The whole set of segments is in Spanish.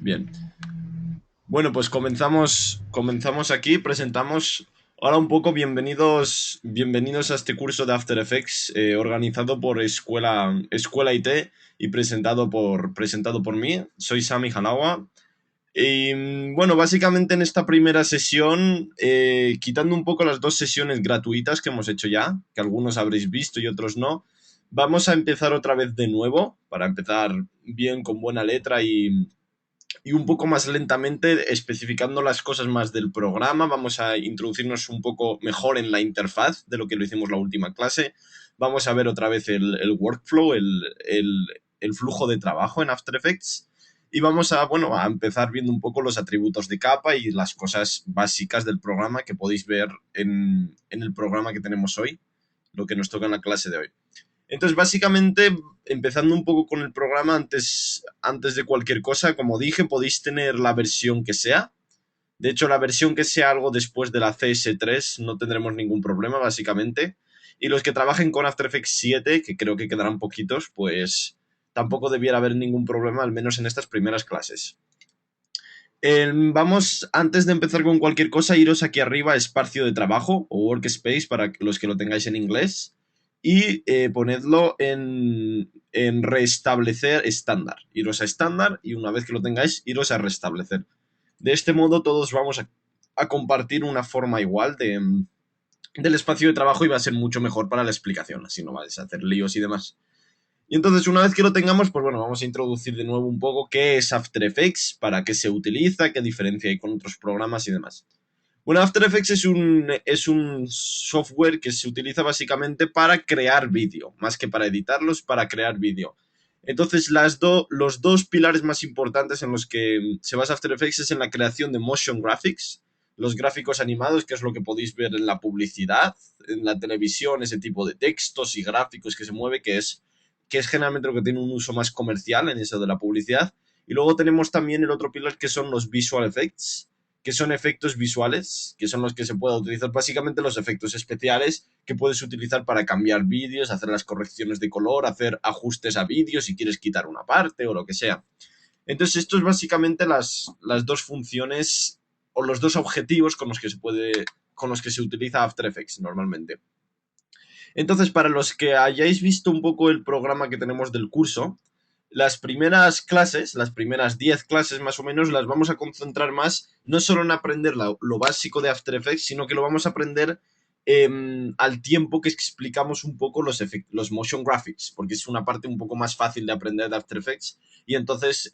Bien. Bueno, pues comenzamos aquí, presentamos. Ahora un poco bienvenidos a este curso de After Effects organizado por Escuela IT y presentado por mí. Soy Sami Hanawa. Y bueno, básicamente en esta primera sesión, quitando un poco las dos sesiones gratuitas que hemos hecho ya, que algunos habréis visto y otros no, vamos a empezar otra vez de nuevo, para empezar bien, con buena letra y un poco más lentamente, especificando las cosas más del programa. Vamos a introducirnos un poco mejor en la interfaz de lo que lo hicimos la última clase. Vamos a ver otra vez el workflow, el flujo de trabajo en After Effects. Y vamos a empezar viendo un poco los atributos de capa y las cosas básicas del programa que podéis ver en el programa que tenemos hoy, lo que nos toca en la clase de hoy. Entonces, básicamente, empezando un poco con el programa, antes de cualquier cosa, como dije, podéis tener la versión que sea. De hecho, la versión que sea algo después de la CS3 no tendremos ningún problema, básicamente. Y los que trabajen con After Effects 7, que creo que quedarán poquitos, pues tampoco debiera haber ningún problema, al menos en estas primeras clases. Antes de empezar con cualquier cosa, iros aquí arriba a espacio de trabajo o workspace para los que lo tengáis en inglés y ponedlo en restablecer estándar. Iros a estándar y una vez que lo tengáis, iros a restablecer. De este modo todos vamos a compartir una forma igual del espacio de trabajo y va a ser mucho mejor para la explicación, así no vais a hacer líos y demás. Y entonces, una vez que lo tengamos, pues bueno, vamos a introducir de nuevo un poco qué es After Effects, para qué se utiliza, qué diferencia hay con otros programas y demás. Bueno, After Effects es un software que se utiliza básicamente para crear vídeo, más que para editarlos, para crear vídeo. Entonces, los dos pilares más importantes en los que se basa After Effects es en la creación de motion graphics, los gráficos animados, que es lo que podéis ver en la publicidad, en la televisión, ese tipo de textos y gráficos que se mueve, que es generalmente lo que tiene un uso más comercial en eso de la publicidad. Y luego tenemos también el otro pilar que son los visual effects, que son efectos visuales, que son los que se pueden utilizar, básicamente los efectos especiales que puedes utilizar para cambiar vídeos, hacer las correcciones de color, hacer ajustes a vídeos si quieres quitar una parte o lo que sea. Entonces, esto es básicamente las dos funciones o los dos objetivos con los que se utiliza After Effects normalmente. Entonces, para los que hayáis visto un poco el programa que tenemos del curso, las primeras clases, las primeras 10 clases más o menos, las vamos a concentrar más no solo en aprender lo básico de After Effects, sino que lo vamos a aprender al tiempo que explicamos un poco los motion graphics, porque es una parte un poco más fácil de aprender de After Effects y entonces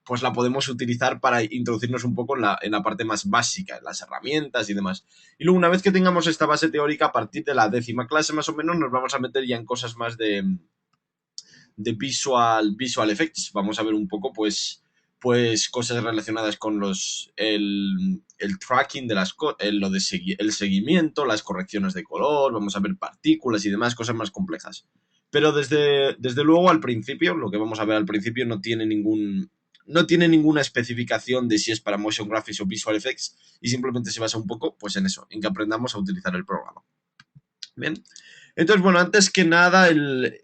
pues la podemos utilizar para introducirnos un poco en la parte más básica, en las herramientas y demás. Y luego, una vez que tengamos esta base teórica, a partir de la 10ª clase más o menos, nos vamos a meter ya en cosas más de visual effects. Vamos a ver un poco, pues cosas relacionadas con el tracking de el seguimiento, las correcciones de color, vamos a ver partículas y demás, cosas más complejas. Pero desde luego al principio, lo que vamos a ver al principio no tiene ninguna especificación de si es para motion graphics o visual effects y simplemente se basa un poco pues en eso, en que aprendamos a utilizar el programa. Bien. Entonces, bueno, antes que nada, el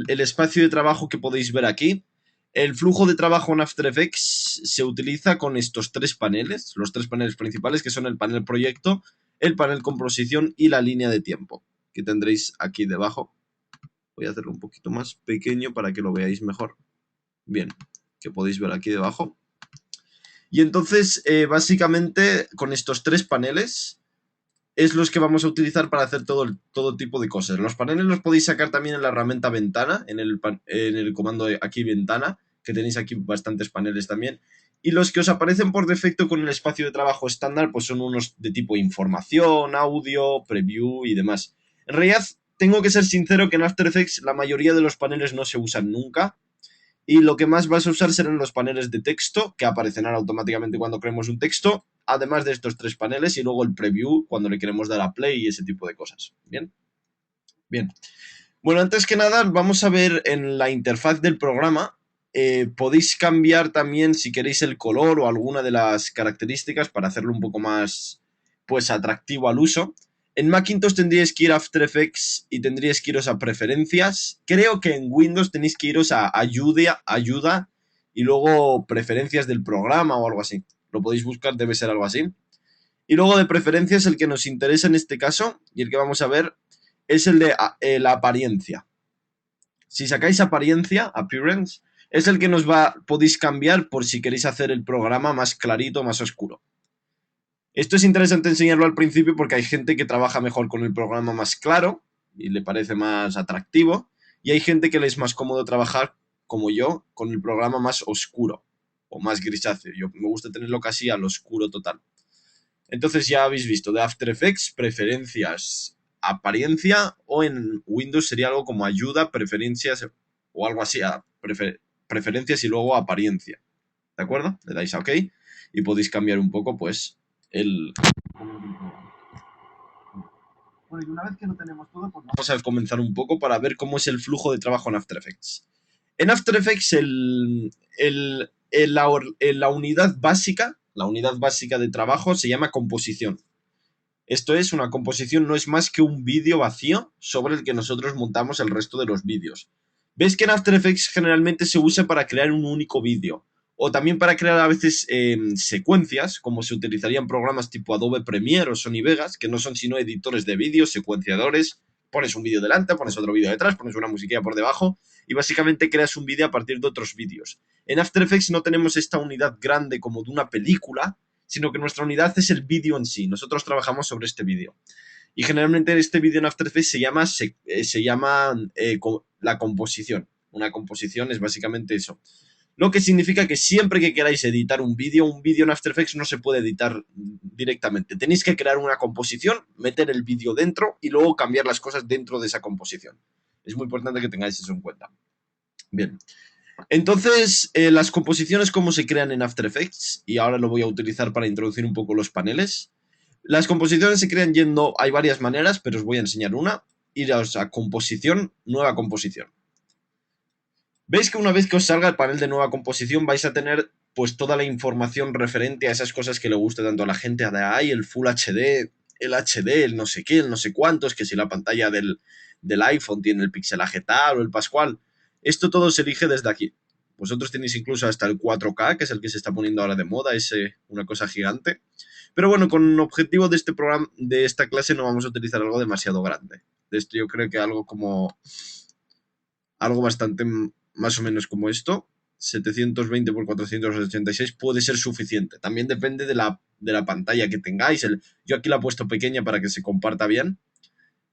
espacio de trabajo que podéis ver aquí, el flujo de trabajo en After Effects se utiliza con estos tres paneles, los tres paneles principales, que son el panel proyecto, el panel composición y la línea de tiempo, que tendréis aquí debajo. Voy a hacerlo un poquito más pequeño para que lo veáis mejor. Bien, que podéis ver aquí debajo. Y entonces, básicamente, con estos tres paneles es los que vamos a utilizar para hacer todo tipo de cosas. Los paneles los podéis sacar también en la herramienta ventana, en el comando aquí ventana, que tenéis aquí bastantes paneles también. Y los que os aparecen por defecto con el espacio de trabajo estándar, pues son unos de tipo información, audio, preview y demás. En realidad, tengo que ser sincero que en After Effects la mayoría de los paneles no se usan nunca. Y lo que más vas a usar serán los paneles de texto, que aparecerán automáticamente cuando creemos un texto, además de estos tres paneles, y luego el preview cuando le queremos dar a play y ese tipo de cosas. ¿Bien? Bien. Bueno, antes que nada, vamos a ver en la interfaz del programa. Podéis cambiar también, si queréis, el color o alguna de las características para hacerlo un poco más, pues, atractivo al uso. En Macintosh tendríais que ir a After Effects y tendríais que iros a preferencias. Creo que en Windows tenéis que iros a ayuda y luego preferencias del programa o algo así. Lo podéis buscar, debe ser algo así. Y luego de preferencias, el que nos interesa en este caso y el que vamos a ver es el de la apariencia. Si sacáis apariencia, appearance, es el que podéis cambiar por si queréis hacer el programa más clarito, más oscuro. Esto es interesante enseñarlo al principio porque hay gente que trabaja mejor con el programa más claro y le parece más atractivo, y hay gente que le es más cómodo trabajar, como yo, con el programa más oscuro o más grisáceo. Yo me gusta tenerlo casi al oscuro total. Entonces ya habéis visto, de After Effects, preferencias, apariencia, o en Windows sería algo como ayuda, preferencias o algo así, preferencias y luego apariencia. ¿De acuerdo? Le dais a OK y podéis cambiar un poco pues el... Bueno, y una vez que lo tenemos todo, pues vamos a comenzar un poco para ver cómo es el flujo de trabajo en After Effects. En After Effects la unidad básica, de trabajo se llama composición. Esto es, una composición no es más que un vídeo vacío sobre el que nosotros montamos el resto de los vídeos. ¿Ves que en After Effects generalmente se usa para crear un único vídeo? O también para crear a veces secuencias, como se utilizarían programas tipo Adobe Premiere o Sony Vegas, que no son sino editores de vídeos, secuenciadores. Pones un vídeo delante, pones otro vídeo detrás, pones una musiquilla por debajo y básicamente creas un vídeo a partir de otros vídeos. En After Effects no tenemos esta unidad grande como de una película, sino que nuestra unidad es el vídeo en sí. Nosotros trabajamos sobre este vídeo. Y generalmente este vídeo en After Effects se llama la composición. Una composición es básicamente eso. Lo que significa que siempre que queráis editar un vídeo en After Effects no se puede editar directamente. Tenéis que crear una composición, meter el vídeo dentro y luego cambiar las cosas dentro de esa composición. Es muy importante que tengáis eso en cuenta. Bien. Entonces, las composiciones, ¿cómo se crean en After Effects? Y ahora lo voy a utilizar para introducir un poco los paneles. Las composiciones se crean hay varias maneras, pero os voy a enseñar una. Iros a composición, nueva composición. Veis que una vez que os salga el panel de nueva composición vais a tener pues toda la información referente a esas cosas que le gusta tanto a la gente, el Full HD, el HD, el no sé qué, el no sé cuántos, que si la pantalla del iPhone tiene el pixelaje tal o el pascual. Esto todo se elige desde aquí. Vosotros tenéis incluso hasta el 4K, que es el que se está poniendo ahora de moda, es una cosa gigante. Pero bueno, con objetivo de este programa, de esta clase, no vamos a utilizar algo demasiado grande. De esto yo creo que algo bastante más o menos como esto, 720 por 486 puede ser suficiente. También depende de la pantalla que tengáis. Yo aquí la he puesto pequeña para que se comparta bien,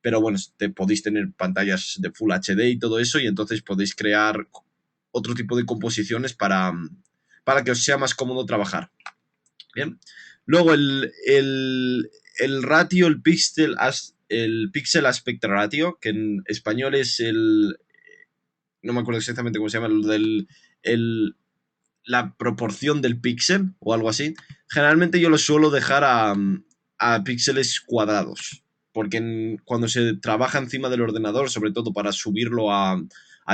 pero bueno, podéis tener pantallas de Full HD y todo eso, y entonces podéis crear otro tipo de composiciones para que os sea más cómodo trabajar. Bien. Luego el ratio, el pixel aspect ratio, que en español es no me acuerdo exactamente cómo se llama, la proporción del píxel o algo así. Generalmente yo lo suelo dejar a píxeles cuadrados, porque cuando se trabaja encima del ordenador, sobre todo para subirlo a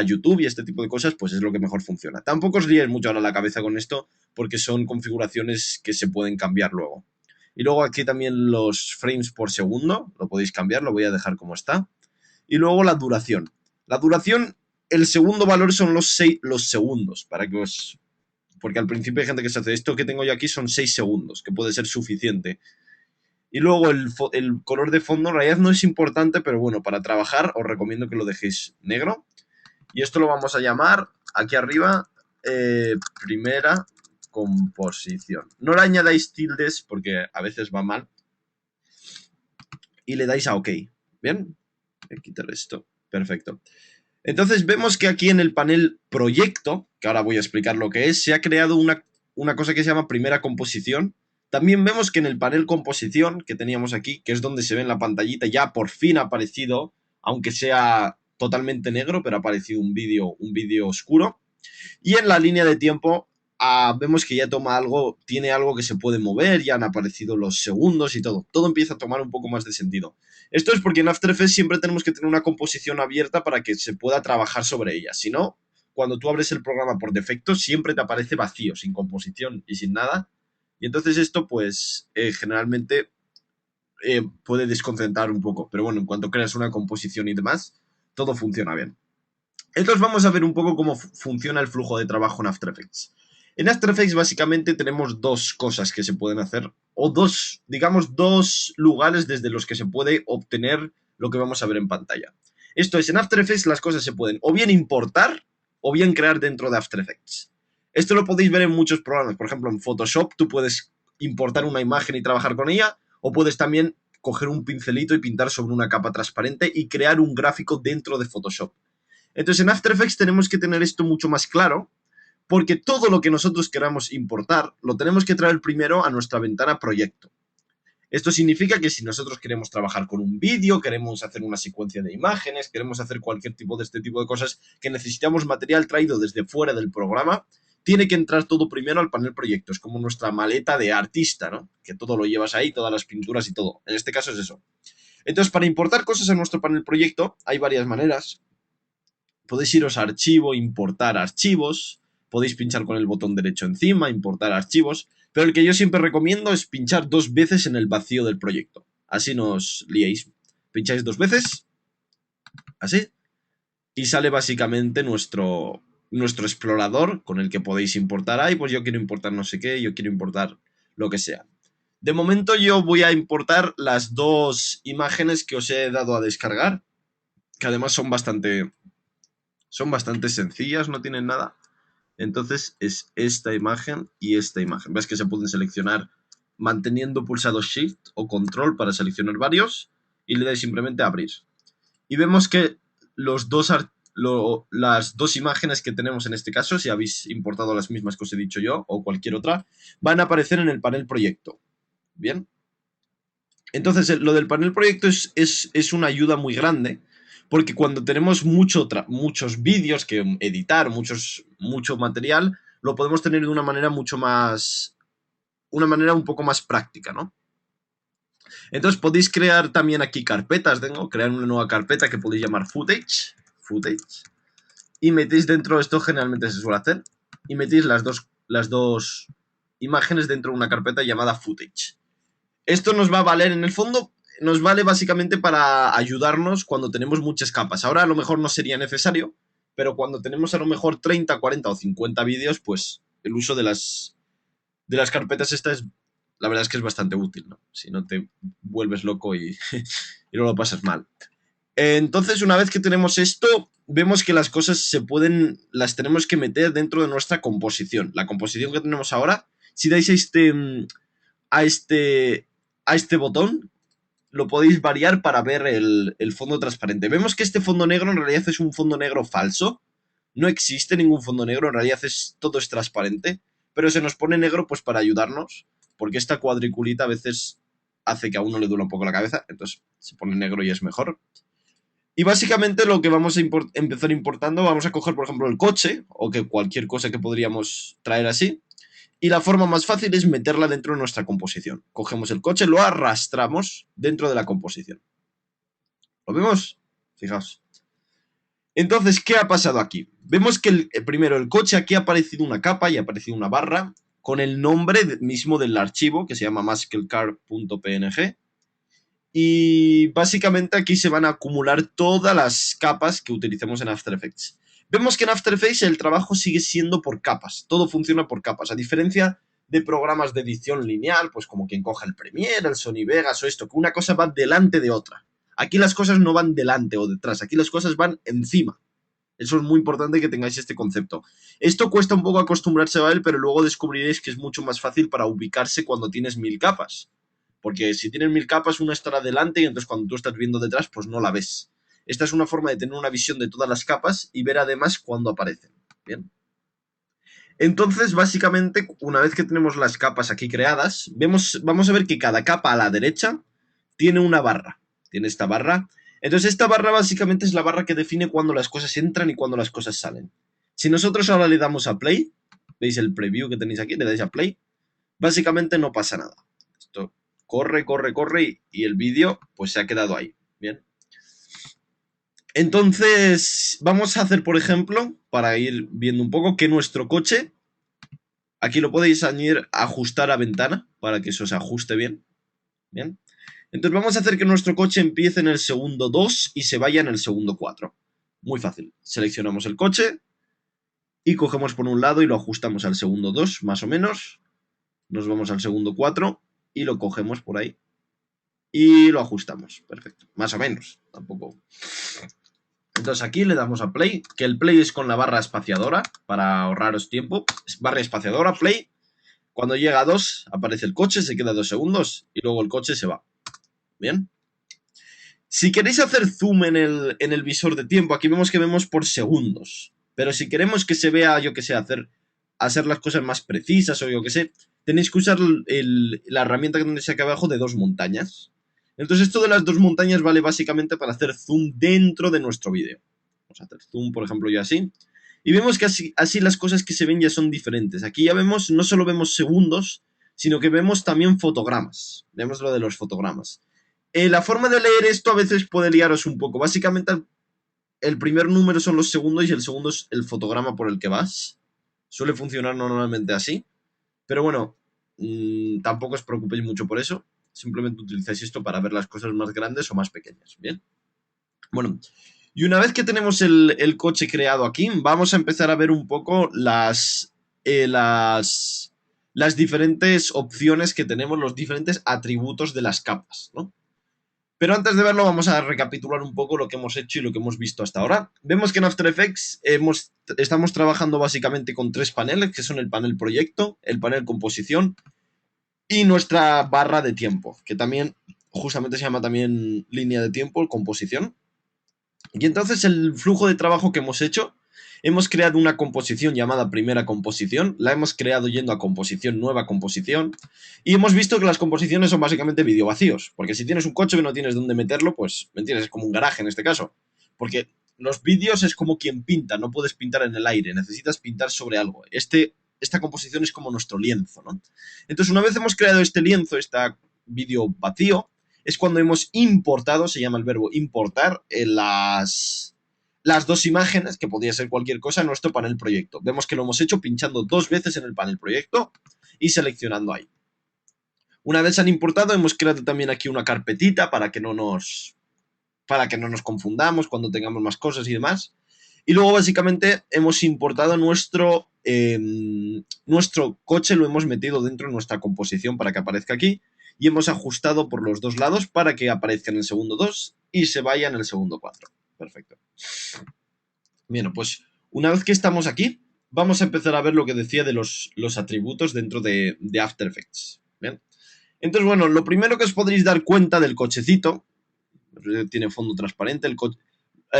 YouTube y este tipo de cosas, pues es lo que mejor funciona. Tampoco os liéis mucho ahora la cabeza con esto, porque son configuraciones que se pueden cambiar luego. Y luego aquí también los frames por segundo, lo podéis cambiar, lo voy a dejar como está. Y luego la duración. La duración, el segundo valor son los segundos, porque al principio hay gente que se hace esto que tengo yo aquí son 6 segundos, que puede ser suficiente. Y luego el color de fondo en realidad no es importante, pero bueno, para trabajar os recomiendo que lo dejéis negro. Y esto lo vamos a llamar aquí arriba primera composición. No le añadáis tildes porque a veces va mal. Y le dais a OK. ¿Bien? Voy a quitar esto. Perfecto. Entonces vemos que aquí en el panel proyecto, que ahora voy a explicar lo que es, se ha creado una cosa que se llama primera composición. También vemos que en el panel composición que teníamos aquí, que es donde se ve en la pantallita, ya por fin ha aparecido, aunque sea totalmente negro, pero ha aparecido un vídeo oscuro. Y en la línea de tiempo vemos que ya tiene algo que se puede mover, ya han aparecido los segundos y todo. Todo empieza a tomar un poco más de sentido. Esto es porque en After Effects siempre tenemos que tener una composición abierta para que se pueda trabajar sobre ella. Si no, cuando tú abres el programa por defecto, siempre te aparece vacío, sin composición y sin nada. Y entonces esto, pues, generalmente puede desconcentrar un poco. Pero bueno, en cuanto creas una composición y demás, todo funciona bien. Entonces vamos a ver un poco cómo funciona el flujo de trabajo en After Effects. En After Effects básicamente tenemos dos cosas que se pueden hacer, o dos, digamos, dos lugares desde los que se puede obtener lo que vamos a ver en pantalla. Esto es, en After Effects las cosas se pueden o bien importar o bien crear dentro de After Effects. Esto lo podéis ver en muchos programas, por ejemplo en Photoshop tú puedes importar una imagen y trabajar con ella, o puedes también coger un pincelito y pintar sobre una capa transparente y crear un gráfico dentro de Photoshop. Entonces en After Effects tenemos que tener esto mucho más claro, porque todo lo que nosotros queramos importar lo tenemos que traer primero a nuestra ventana proyecto. Esto significa que si nosotros queremos trabajar con un vídeo, queremos hacer una secuencia de imágenes, queremos hacer cualquier tipo de este tipo de cosas que necesitamos material traído desde fuera del programa, tiene que entrar todo primero al panel proyecto. Es como nuestra maleta de artista, ¿no? Que todo lo llevas ahí, todas las pinturas y todo. En este caso es eso. Entonces, para importar cosas a nuestro panel proyecto hay varias maneras. Podéis iros a archivo, importar archivos, podéis pinchar con el botón derecho encima, importar archivos, pero el que yo siempre recomiendo es pinchar 2 veces en el vacío del proyecto. Así no os liéis. Pincháis 2 veces, así, y sale básicamente nuestro explorador con el que podéis importar. Ay, pues yo quiero importar no sé qué, yo quiero importar lo que sea. De momento yo voy a importar las 2 imágenes que os he dado a descargar, que además son bastante sencillas, no tienen nada. Entonces es esta imagen y esta imagen. Ves que se pueden seleccionar manteniendo pulsado Shift o Control para seleccionar varios y le dais simplemente a abrir. Y vemos que las dos imágenes que tenemos en este caso, si habéis importado las mismas que os he dicho yo o cualquier otra, van a aparecer en el panel proyecto. Bien. Entonces, lo del panel proyecto es una ayuda muy grande, porque cuando tenemos muchos vídeos que editar, mucho material, lo podemos tener de una manera una manera un poco más práctica, ¿no? Entonces podéis crear también aquí carpetas, crear una nueva carpeta que podéis llamar footage, y metéis dentro, esto generalmente se suele hacer, y metéis las dos imágenes dentro de una carpeta llamada footage. Esto nos va a valer, en el fondo, nos vale básicamente para ayudarnos cuando tenemos muchas capas. Ahora a lo mejor no sería necesario, pero cuando tenemos a lo mejor 30, 40 o 50 vídeos, pues el uso de las carpetas la verdad es que es bastante útil, ¿no? Si no te vuelves loco y no lo pasas mal. Entonces, una vez que tenemos esto, vemos que las cosas las tenemos que meter dentro de nuestra composición. La composición que tenemos ahora, si dais a este botón, lo podéis variar para ver el fondo transparente. Vemos que este fondo negro en realidad es un fondo negro falso. No existe ningún fondo negro, en realidad todo es transparente, pero se nos pone negro pues para ayudarnos, porque esta cuadriculita a veces hace que a uno le duela un poco la cabeza, entonces se pone negro y es mejor. Y básicamente lo que vamos a empezar importando, vamos a coger por ejemplo el coche, o que cualquier cosa que podríamos traer así, y la forma más fácil es meterla dentro de nuestra composición. Cogemos el coche, lo arrastramos dentro de la composición. ¿Lo vemos? Fijaos. Entonces, ¿qué ha pasado aquí? Vemos que primero el coche, aquí ha aparecido una capa y ha aparecido una barra con el nombre mismo del archivo, que se llama musclecar.png. Y básicamente aquí se van a acumular todas las capas que utilicemos en After Effects. Vemos que en After Effects el trabajo sigue siendo por capas, todo funciona por capas, a diferencia de programas de edición lineal, pues como quien coja el Premiere, el Sony Vegas o esto, que una cosa va delante de otra. Aquí las cosas no van delante o detrás, aquí las cosas van encima. Eso es muy importante que tengáis este concepto. Esto cuesta un poco acostumbrarse a él, pero luego descubriréis que es mucho más fácil para ubicarse cuando tienes 1000 capas. Porque si tienes 1000 capas, una estará delante y entonces cuando tú estás viendo detrás, pues no la ves. Esta es una forma de tener una visión de todas las capas y ver además cuándo aparecen. Bien. Entonces, básicamente, una vez que tenemos las capas aquí creadas, vamos a ver que cada capa a la derecha tiene una barra. Tiene esta barra. Entonces, esta barra básicamente es la barra que define cuándo las cosas entran y cuándo las cosas salen. Si nosotros ahora le damos a play, veis el preview que tenéis aquí, le dais a play, básicamente no pasa nada. Esto corre y el vídeo pues se ha quedado ahí. Bien. Entonces, vamos a hacer, por ejemplo, para ir viendo un poco, que nuestro coche, aquí lo podéis añadir, ajustar a ventana, para que eso se ajuste bien. Bien. Entonces vamos a hacer que nuestro coche empiece en el segundo 2 y se vaya en el segundo 4. Muy fácil. Seleccionamos el coche y cogemos por un lado y lo ajustamos al segundo 2, más o menos. Nos vamos al segundo 4 y lo cogemos por ahí. Y lo ajustamos. Perfecto. Más o menos. Tampoco. Entonces aquí le damos a play, que el play es con la barra espaciadora para ahorraros tiempo. Barra espaciadora, play. Cuando llega a 2 aparece el coche, se queda 2 segundos y luego el coche se va. Bien. Si queréis hacer zoom en el visor de tiempo, aquí vemos que vemos por segundos. Pero si queremos que se vea, yo que sé, hacer las cosas más precisas o yo que sé, tenéis que usar la herramienta que tenéis aquí abajo de 2 montañas. Entonces esto de las 2 montañas vale básicamente para hacer zoom dentro de nuestro vídeo. Vamos a hacer zoom, por ejemplo, yo así. Y vemos que así las cosas que se ven ya son diferentes. Aquí ya vemos, no solo vemos segundos, sino que vemos también fotogramas. Vemos lo de los fotogramas. La forma de leer esto a veces puede liaros un poco. Básicamente el primer número son los segundos y el segundo es el fotograma por el que vas. Suele funcionar normalmente así. Pero bueno, tampoco os preocupéis mucho por eso. Simplemente utilizáis esto para ver las cosas más grandes o más pequeñas. Bien. Bueno, y una vez que tenemos el coche creado aquí, vamos a empezar a ver un poco las diferentes opciones que tenemos, los diferentes atributos de las capas, ¿no? Pero antes de verlo vamos a recapitular un poco lo que hemos hecho y lo que hemos visto hasta ahora. Vemos que en After Effects estamos trabajando básicamente con 3 paneles, que son el panel proyecto, el panel composición y nuestra barra de tiempo, que también justamente se llama también línea de tiempo, composición. Y entonces el flujo de trabajo que hemos hecho, hemos creado una composición llamada primera composición, la hemos creado yendo a composición, nueva composición, y hemos visto que las composiciones son básicamente vídeo vacíos, porque si tienes un coche que no tienes dónde meterlo, pues, ¿me entiendes? Es como un garaje en este caso, porque los vídeos es como quien pinta, no puedes pintar en el aire, necesitas pintar sobre algo. Esta composición es como nuestro lienzo, ¿no? Entonces, una vez hemos creado este lienzo, este vídeo vacío, es cuando hemos importado, se llama el verbo importar, las 2 imágenes, que podría ser cualquier cosa, en nuestro panel proyecto. Vemos que lo hemos hecho pinchando 2 veces en el panel proyecto y seleccionando ahí. Una vez se han importado, hemos creado también aquí una carpetita para que no nos confundamos cuando tengamos más cosas y demás. Y luego básicamente hemos importado nuestro coche, lo hemos metido dentro de nuestra composición para que aparezca aquí y hemos ajustado por los 2 lados para que aparezca en el segundo 2 y se vaya en el segundo 4. Perfecto. Bien, pues una vez que estamos aquí, vamos a empezar a ver lo que decía de los atributos dentro de After Effects. Bien. Entonces, bueno, lo primero que os podréis dar cuenta del cochecito, tiene fondo transparente,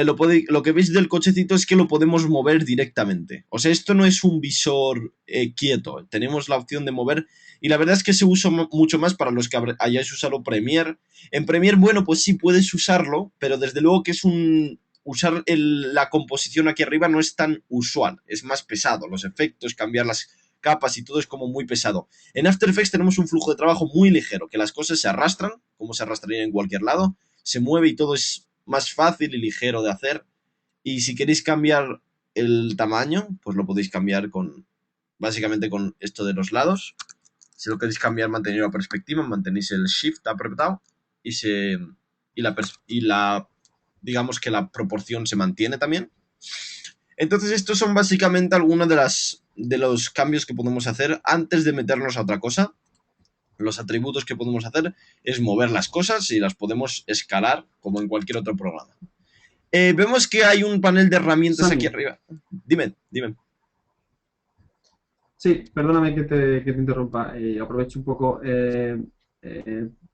lo que veis del cochecito es que lo podemos mover directamente. O sea, esto no es un visor quieto. Tenemos la opción de mover y la verdad es que se usa mucho más para los que hayáis usado Premiere. En Premiere, bueno, pues sí puedes usarlo, pero desde luego que usar la composición aquí arriba no es tan usual. Es más pesado. Los efectos, cambiar las capas y todo es como muy pesado. En After Effects tenemos un flujo de trabajo muy ligero, que las cosas se arrastran, como se arrastrarían en cualquier lado, se mueve y todo es más fácil y ligero de hacer. Y si queréis cambiar el tamaño, pues lo podéis cambiar básicamente con esto de los lados. Si lo queréis cambiar manteniendo la perspectiva, mantenéis el Shift apretado digamos que la proporción se mantiene también. Entonces estos son básicamente algunos de los cambios que podemos hacer antes de meternos a otra cosa. Los atributos que podemos hacer es mover las cosas y las podemos escalar como en cualquier otro programa. Vemos que hay un panel de herramientas aquí arriba. Dime. Sí, perdóname que te interrumpa. Aprovecho un poco.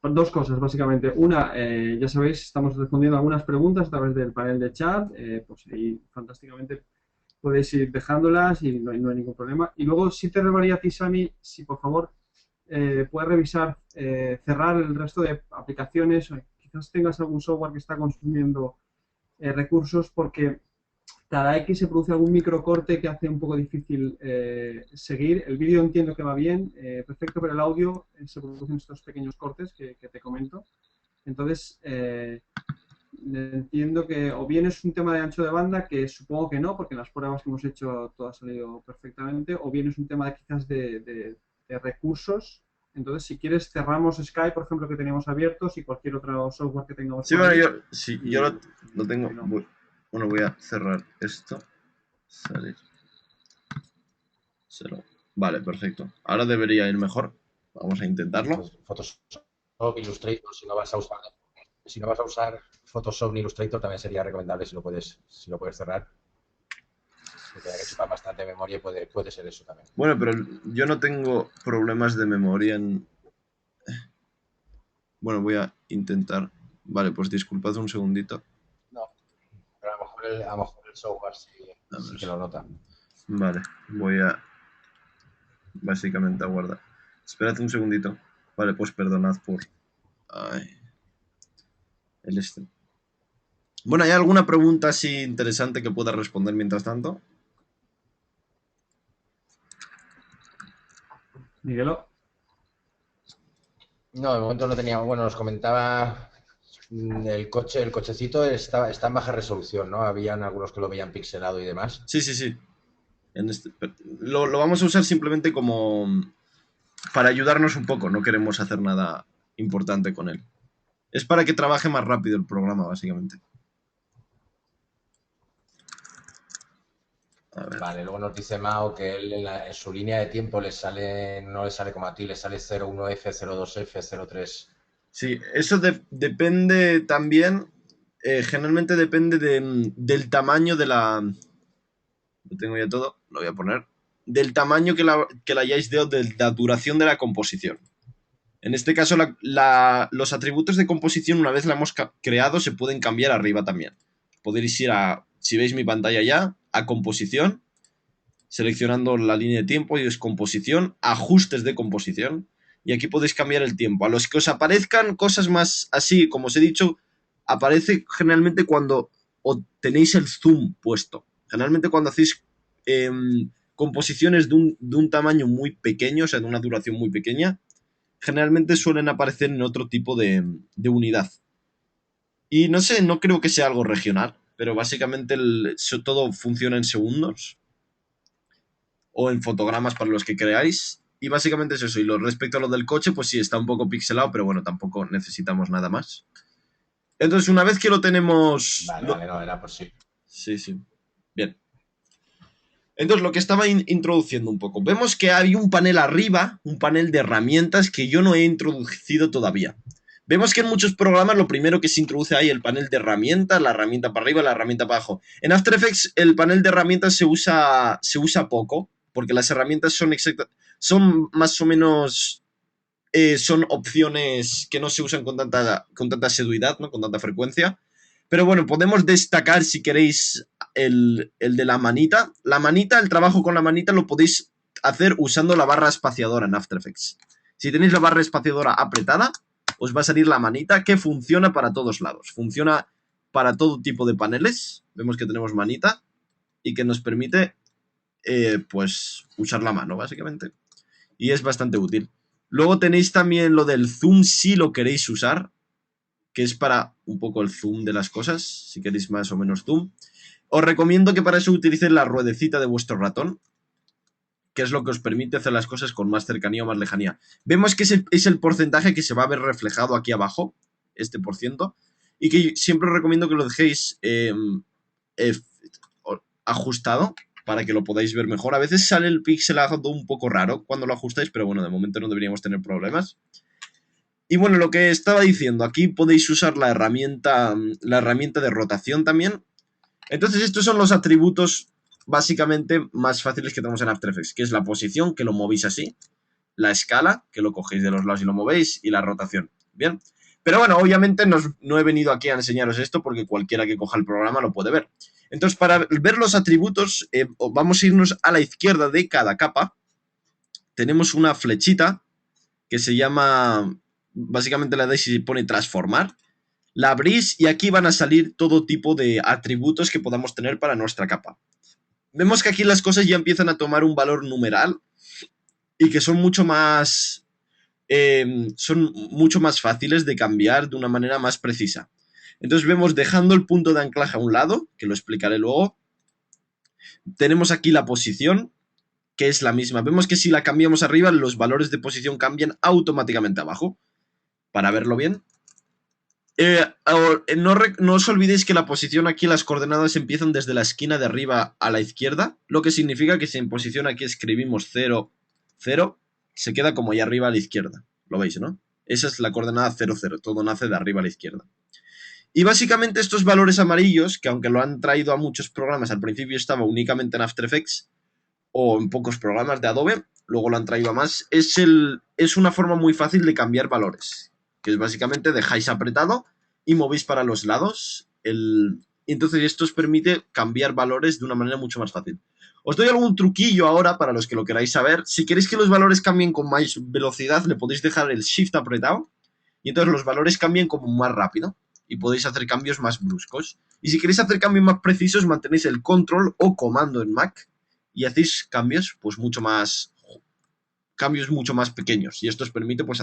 Por 2 cosas, básicamente. Una, ya sabéis, estamos respondiendo algunas preguntas a través del panel de chat. Pues ahí fantásticamente podéis ir dejándolas y no hay ningún problema. Y luego sí te rogaría a ti, Sami, si por favor puedes revisar, cerrar el resto de aplicaciones. Quizás tengas algún software que está consumiendo recursos porque cada X se produce algún microcorte que hace un poco difícil seguir. El vídeo entiendo que va bien, perfecto, pero el audio se producen estos pequeños cortes que te comento. Entonces, entiendo que o bien es un tema de ancho de banda, que supongo que no, porque en las pruebas que hemos hecho todo ha salido perfectamente, o bien es un tema quizás de recursos. Entonces, si quieres, cerramos Skype, por ejemplo, que teníamos abiertos y cualquier otro software que tengamos. Sí, bueno, yo lo tengo. Bueno, voy a cerrar esto. Salir. 0. Vale, perfecto. Ahora debería ir mejor. Vamos a intentarlo. Pues Photoshop, Illustrator, si no vas a usar Photoshop ni Illustrator, también sería recomendable si lo puedes cerrar. Porque hay que chupar bastante memoria y puede ser eso también. Bueno, pero yo no tengo problemas de memoria en... Bueno, voy a intentar... Vale, pues disculpad un segundito. No, pero a lo mejor el software sí que lo nota. Vale, voy a... Básicamente aguardar. Esperad un segundito. Vale, pues perdonad por... Ay. El este. Bueno, ¿hay alguna pregunta así interesante que pueda responder mientras tanto? Miguelo. No, de momento no teníamos. Bueno, nos comentaba el cochecito está en baja resolución, ¿no? Habían algunos que lo veían pixelado y demás. Sí, sí, sí. Lo vamos a usar simplemente como para ayudarnos un poco. No queremos hacer nada importante con él. Es para que trabaje más rápido el programa, básicamente. A ver. Vale, luego nos dice Mao que él en su línea de tiempo no le sale como a ti, le sale 01F, 02F, 03. Sí, eso depende también. Generalmente depende del tamaño de la. Lo tengo ya todo, lo voy a poner. Del tamaño que la hayáis dado, de la duración de la composición. En este caso, los atributos de composición, una vez la hemos creado, se pueden cambiar arriba también. Podéis ir a, si veis mi pantalla ya, a composición, seleccionando la línea de tiempo y es composición, ajustes de composición, y aquí podéis cambiar el tiempo. A los que os aparezcan cosas más así, como os he dicho, aparece generalmente cuando tenéis el zoom puesto. Generalmente cuando hacéis composiciones de un tamaño muy pequeño, o sea, de una duración muy pequeña, generalmente suelen aparecer en otro tipo de unidad. Y no sé, no creo que sea algo regional, pero básicamente todo funciona en segundos o en fotogramas para los que creáis. Y básicamente es eso. Y respecto a lo del coche, pues sí, está un poco pixelado, pero bueno, tampoco necesitamos nada más. Entonces, una vez que lo tenemos... Vale, no, era por sí. Sí, sí. Bien. Entonces, lo que estaba introduciendo un poco. Vemos que hay un panel arriba, un panel de herramientas que yo no he introducido todavía. Vemos que en muchos programas lo primero que se introduce ahí el panel de herramientas, la herramienta para arriba, la herramienta para abajo. En After Effects el panel de herramientas se usa poco, porque las herramientas son más o menos... son opciones que no se usan con tanta asiduidad, ¿no? Con tanta frecuencia. Pero bueno, podemos destacar, si queréis, el de la manita. La manita, el trabajo con la manita lo podéis hacer usando la barra espaciadora en After Effects. Si tenéis la barra espaciadora apretada, os va a salir la manita que funciona para todos lados. Funciona para todo tipo de paneles. Vemos que tenemos manita y que nos permite, pues, usar la mano, básicamente. Y es bastante útil. Luego tenéis también lo del zoom si lo queréis usar, que es para un poco el zoom de las cosas, si queréis más o menos zoom. Os recomiendo que para eso utilicéis la ruedecita de vuestro ratón, que es lo que os permite hacer las cosas con más cercanía o más lejanía. Vemos que es el porcentaje que se va a ver reflejado aquí abajo, este por ciento, y que siempre os recomiendo que lo dejéis ajustado para que lo podáis ver mejor. A veces sale el pixelado un poco raro cuando lo ajustáis, pero bueno, de momento no deberíamos tener problemas. Y bueno, lo que estaba diciendo, aquí podéis usar la herramienta de rotación también. Entonces estos son los atributos básicamente más fáciles que tenemos en After Effects, que es la posición, que lo movéis así, la escala, que lo cogéis de los lados y lo movéis, y la rotación. Bien. Pero bueno, obviamente no he venido aquí a enseñaros esto porque cualquiera que coja el programa lo puede ver. Entonces, para ver los atributos, vamos a irnos a la izquierda de cada capa. Tenemos una flechita que se llama, básicamente la dais y pone transformar. La abrís y aquí van a salir todo tipo de atributos que podamos tener para nuestra capa. Vemos que aquí las cosas ya empiezan a tomar un valor numeral y que son mucho más fáciles de cambiar de una manera más precisa. Entonces vemos, dejando el punto de anclaje a un lado, que lo explicaré luego, tenemos aquí la posición, que es la misma. Vemos que si la cambiamos arriba, los valores de posición cambian automáticamente abajo. Para verlo bien. No os olvidéis que la posición aquí, las coordenadas empiezan desde la esquina de arriba a la izquierda, lo que significa que si en posición aquí escribimos 0, 0, se queda como ahí arriba a la izquierda. Lo veis, ¿no? Esa es la coordenada 0, 0. Todo nace de arriba a la izquierda. Y básicamente estos valores amarillos, que aunque lo han traído a muchos programas, al principio estaba únicamente en After Effects o en pocos programas de Adobe, luego lo han traído a más, es una forma muy fácil de cambiar valores, que es básicamente dejáis apretado y movéis para los lados. Entonces esto os permite cambiar valores de una manera mucho más fácil. Os doy algún truquillo ahora para los que lo queráis saber. Si queréis que los valores cambien con más velocidad, le podéis dejar el Shift apretado y entonces los valores cambian como más rápido y podéis hacer cambios más bruscos. Y si queréis hacer cambios más precisos, mantenéis el control o comando en Mac y hacéis cambios pues mucho más pequeños. Y esto os permite pues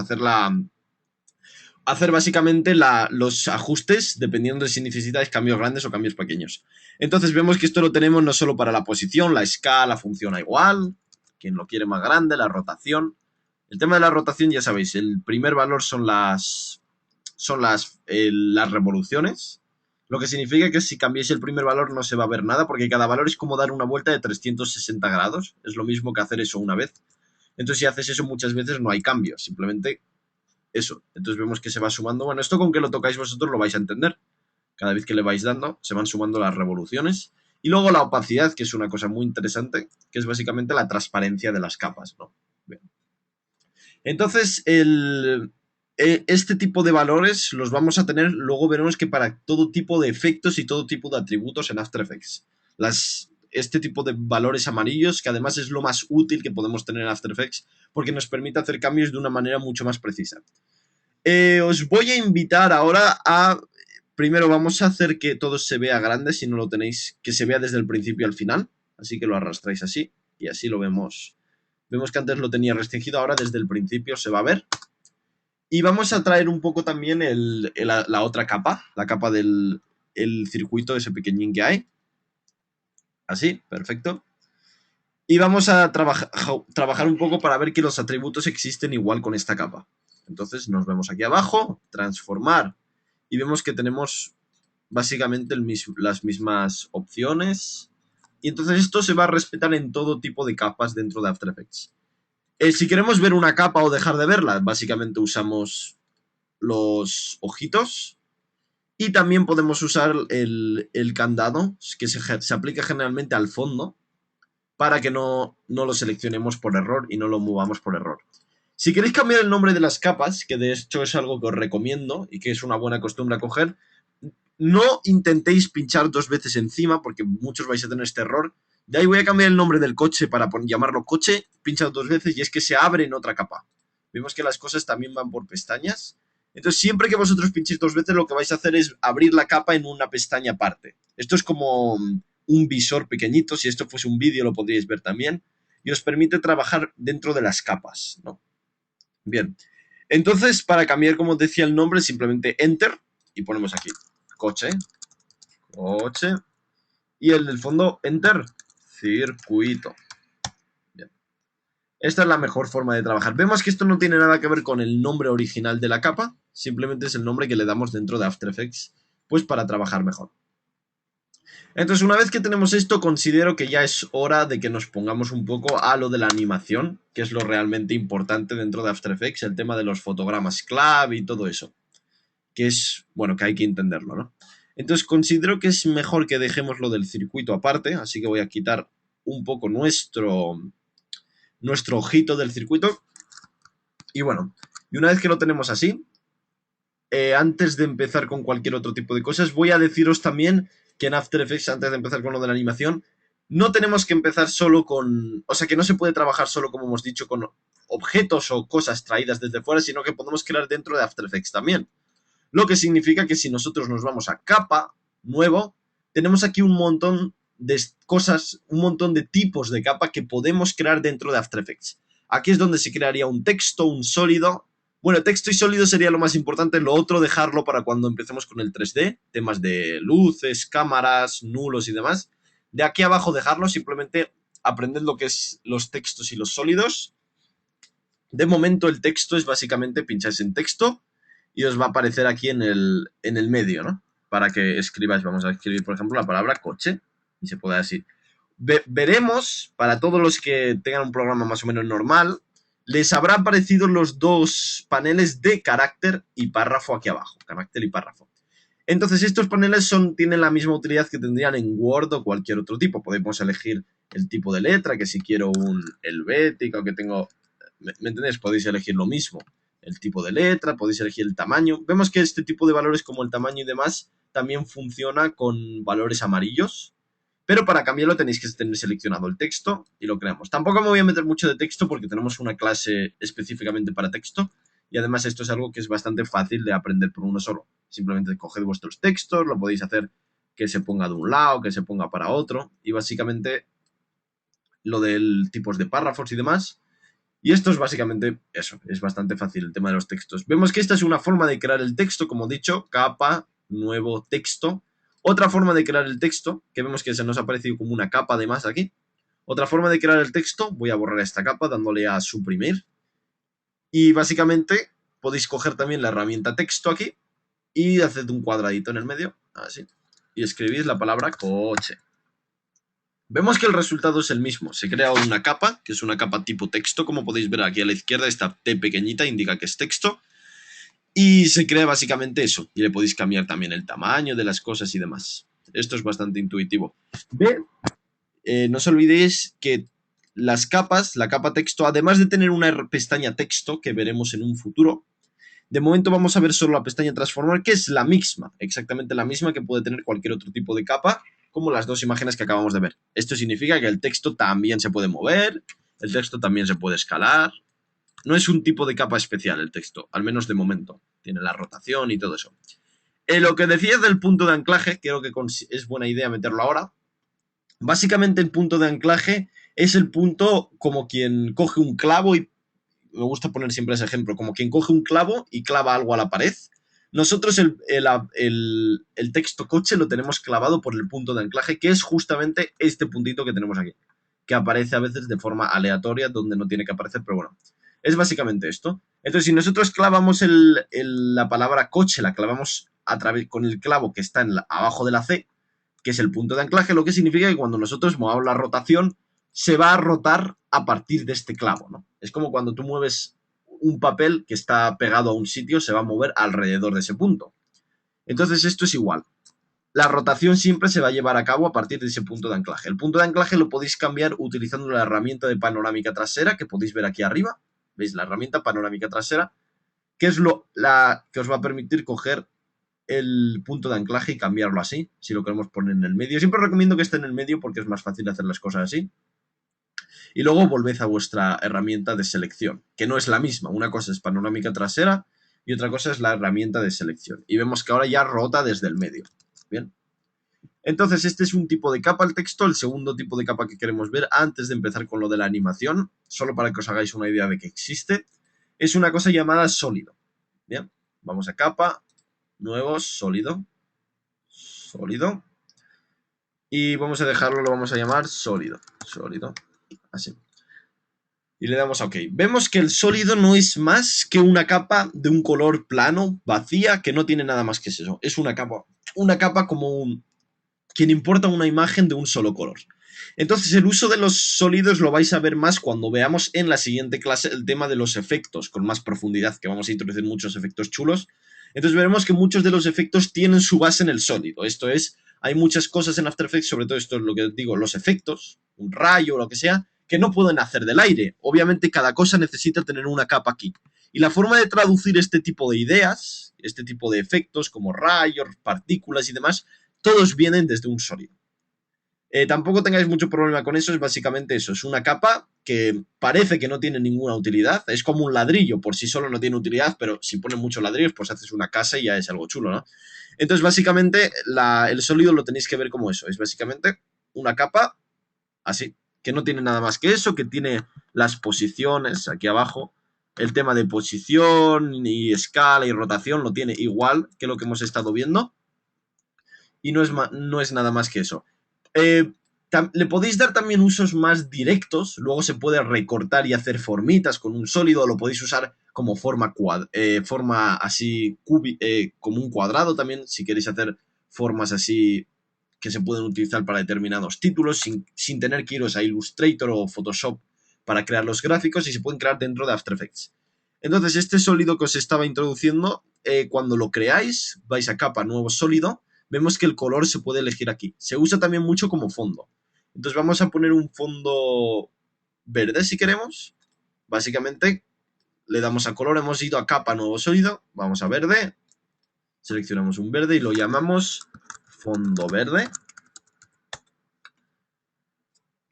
hacer básicamente los ajustes dependiendo de si necesitáis cambios grandes o cambios pequeños. Entonces vemos que esto lo tenemos no solo para la posición, la escala funciona igual, quien lo quiere más grande, la rotación. El tema de la rotación ya sabéis, el primer valor son las revoluciones, lo que significa que si cambiáis el primer valor no se va a ver nada, porque cada valor es como dar una vuelta de 360 grados, es lo mismo que hacer eso una vez. Entonces si haces eso muchas veces no hay cambios, simplemente eso. Entonces vemos que se va sumando. Bueno, esto con que lo tocáis vosotros lo vais a entender. Cada vez que le vais dando se van sumando las revoluciones. Y luego la opacidad, que es una cosa muy interesante, que es básicamente la transparencia de las capas, ¿no? Bien. Entonces, este tipo de valores los vamos a tener, luego veremos que para todo tipo de efectos y todo tipo de atributos en After Effects. Este tipo de valores amarillos, que además es lo más útil que podemos tener en After Effects, porque nos permite hacer cambios de una manera mucho más precisa. Os voy a invitar ahora a... Primero vamos a hacer que todo se vea grande, si no lo tenéis, que se vea desde el principio al final. Así que lo arrastráis así, y así lo vemos. Vemos que antes lo tenía restringido, ahora desde el principio se va a ver. Y vamos a traer un poco también la otra capa, la capa del circuito, ese pequeñín que hay. Así, perfecto. Y vamos a trabajar un poco para ver que los atributos existen igual con esta capa. Entonces nos vemos aquí abajo, transformar, y vemos que tenemos básicamente las mismas opciones. Y entonces esto se va a respetar en todo tipo de capas dentro de After Effects. Si queremos ver una capa o dejar de verla, básicamente usamos los ojitos. Y también podemos usar el candado, que se aplica generalmente al fondo, para que no lo seleccionemos por error y no lo movamos por error. Si queréis cambiar el nombre de las capas, que de hecho es algo que os recomiendo y que es una buena costumbre a coger, no intentéis pinchar 2 veces encima, porque muchos vais a tener este error. De ahí voy a cambiar el nombre del coche para llamarlo coche, pinchad 2 veces y es que se abre en otra capa. Vemos que las cosas también van por pestañas. Entonces siempre que vosotros pinchéis 2 veces lo que vais a hacer es abrir la capa en una pestaña aparte. Esto es como un visor pequeñito, si esto fuese un vídeo lo podríais ver también, y os permite trabajar dentro de las capas, ¿no? Bien, entonces para cambiar, como os decía, el nombre, simplemente Enter y ponemos aquí coche, y el del fondo Enter, circuito. Bien. Esta es la mejor forma de trabajar. Vemos que esto no tiene nada que ver con el nombre original de la capa, simplemente es el nombre que le damos dentro de After Effects, pues para trabajar mejor. Entonces, una vez que tenemos esto, considero que ya es hora de que nos pongamos un poco a lo de la animación, que es lo realmente importante dentro de After Effects, el tema de los fotogramas clave y todo eso, que es, bueno, que hay que entenderlo, ¿no? Entonces, considero que es mejor que dejemos lo del circuito aparte, así que voy a quitar un poco nuestro ojito del circuito. Y bueno, y una vez que lo tenemos así, antes de empezar con cualquier otro tipo de cosas, voy a deciros también que en After Effects, antes de empezar con lo de la animación, no tenemos que empezar solo con... O sea, que no se puede trabajar solo, como hemos dicho, con objetos o cosas traídas desde fuera, sino que podemos crear dentro de After Effects también. Lo que significa que si nosotros nos vamos a capa, nuevo, tenemos aquí un montón de cosas, un montón de tipos de capa que podemos crear dentro de After Effects. Aquí es donde se crearía un texto, un sólido. Bueno, texto y sólido sería lo más importante, lo otro dejarlo para cuando empecemos con el 3D, temas de luces, cámaras, nulos y demás. De aquí abajo dejarlo, simplemente aprended lo que es los textos y los sólidos. De momento el texto es básicamente pincháis en texto y os va a aparecer aquí en el medio, ¿no? Para que escribáis. Vamos a escribir, por ejemplo, la palabra coche y se puede así. Veremos, para todos los que tengan un programa más o menos normal, les habrá aparecido los dos paneles de carácter y párrafo aquí abajo. Carácter y párrafo. Entonces, estos paneles tienen la misma utilidad que tendrían en Word o cualquier otro tipo. Podemos elegir el tipo de letra, que si quiero un helvético, que tengo... ¿Me entendéis? Podéis elegir lo mismo. El tipo de letra, podéis elegir el tamaño. Vemos que este tipo de valores como el tamaño y demás también funciona con valores amarillos. Pero para cambiarlo tenéis que tener seleccionado el texto y lo creamos. Tampoco me voy a meter mucho de texto porque tenemos una clase específicamente para texto. Y además esto es algo que es bastante fácil de aprender por uno solo. Simplemente coged vuestros textos, lo podéis hacer que se ponga de un lado, que se ponga para otro. Y básicamente lo del tipos de párrafos y demás. Y esto es básicamente eso, es bastante fácil el tema de los textos. Vemos que esta es una forma de crear el texto, como he dicho, capa, nuevo texto. Otra forma de crear el texto, que vemos que se nos ha aparecido como una capa además aquí. Otra forma de crear el texto, voy a borrar esta capa dándole a suprimir. Y básicamente podéis coger también la herramienta texto aquí y haced un cuadradito en el medio, así. Y escribís la palabra coche. Vemos que el resultado es el mismo. Se crea una capa, que es una capa tipo texto, como podéis ver aquí a la izquierda, esta T pequeñita indica que es texto. Y se crea básicamente eso. Y le podéis cambiar también el tamaño de las cosas y demás. Esto es bastante intuitivo. No os olvidéis que las capas, la capa texto, además de tener una pestaña texto, que veremos en un futuro, de momento vamos a ver solo la pestaña transformar, que es la misma, exactamente la misma que puede tener cualquier otro tipo de capa, como las dos imágenes que acabamos de ver. Esto significa que el texto también se puede mover, el texto también se puede escalar. No es un tipo de capa especial el texto, al menos de momento. Tiene la rotación y todo eso. Lo que decías del punto de anclaje, creo que es buena idea meterlo ahora. Básicamente el punto de anclaje es el punto como quien coge un clavo y... Me gusta poner siempre ese ejemplo, como quien coge un clavo y clava algo a la pared. Nosotros el texto coche lo tenemos clavado por el punto de anclaje, que es justamente este puntito que tenemos aquí, que aparece a veces de forma aleatoria donde no tiene que aparecer, pero bueno, es básicamente esto. Entonces, si nosotros clavamos la palabra coche, la clavamos con el clavo que está abajo de la C, que es el punto de anclaje, lo que significa que cuando nosotros movamos la rotación, se va a rotar a partir de este clavo, ¿no? Es como cuando tú mueves un papel que está pegado a un sitio, se va a mover alrededor de ese punto. Entonces esto es igual. La rotación siempre se va a llevar a cabo a partir de ese punto de anclaje. El punto de anclaje lo podéis cambiar utilizando la herramienta de panorámica trasera que podéis ver aquí arriba. ¿Veis? La herramienta panorámica trasera, que es la que os va a permitir coger el punto de anclaje y cambiarlo así, si lo queremos poner en el medio. Siempre recomiendo que esté en el medio porque es más fácil hacer las cosas así. Y luego volved a vuestra herramienta de selección, que no es la misma. Una cosa es panorámica trasera y otra cosa es la herramienta de selección. Y vemos que ahora ya rota desde el medio. Bien. Entonces, este es un tipo de capa al texto. El segundo tipo de capa que queremos ver antes de empezar con lo de la animación, solo para que os hagáis una idea de que existe, es una cosa llamada sólido. Bien. Vamos a capa, nuevo, sólido. Sólido. Y vamos a dejarlo, lo vamos a llamar sólido. Sólido. Así. Y le damos a OK. Vemos que el sólido no es más que una capa de un color plano, vacía, que no tiene nada más que eso. Es una capa como quien importa una imagen de un solo color. Entonces el uso de los sólidos lo vais a ver más cuando veamos en la siguiente clase el tema de los efectos, con más profundidad, que vamos a introducir muchos efectos chulos. Entonces veremos que muchos de los efectos tienen su base en el sólido. Esto es, hay muchas cosas en After Effects, sobre todo esto es lo que digo, los efectos, un rayo o lo que sea, que no pueden hacer del aire. Obviamente cada cosa necesita tener una capa aquí. Y la forma de traducir este tipo de ideas, este tipo de efectos como rayos, partículas y demás, todos vienen desde un sólido. Tampoco tengáis mucho problema con eso, es básicamente eso. Es una capa que parece que no tiene ninguna utilidad. Es como un ladrillo, por sí solo no tiene utilidad, pero si pones muchos ladrillos, pues haces una casa y ya es algo chulo, ¿no? Entonces, básicamente, el sólido lo tenéis que ver como eso. Es básicamente una capa así, que no tiene nada más que eso, que tiene las posiciones aquí abajo. El tema de posición y escala y rotación lo tiene igual que lo que hemos estado viendo. Y no es nada más que eso. Le podéis dar también usos más directos. Luego se puede recortar y hacer formitas con un sólido. Lo podéis usar como forma así, como un cuadrado también, si queréis hacer formas así que se pueden utilizar para determinados títulos sin tener que iros a Illustrator o Photoshop para crear los gráficos, y se pueden crear dentro de After Effects. Entonces, este sólido que os estaba introduciendo, cuando lo creáis, vais a capa, nuevo sólido, vemos que el color se puede elegir aquí. Se usa también mucho como fondo. Entonces vamos a poner un fondo verde si queremos. Básicamente le damos a color, hemos ido a capa, nuevo sólido, vamos a verde, seleccionamos un verde y lo llamamos fondo verde.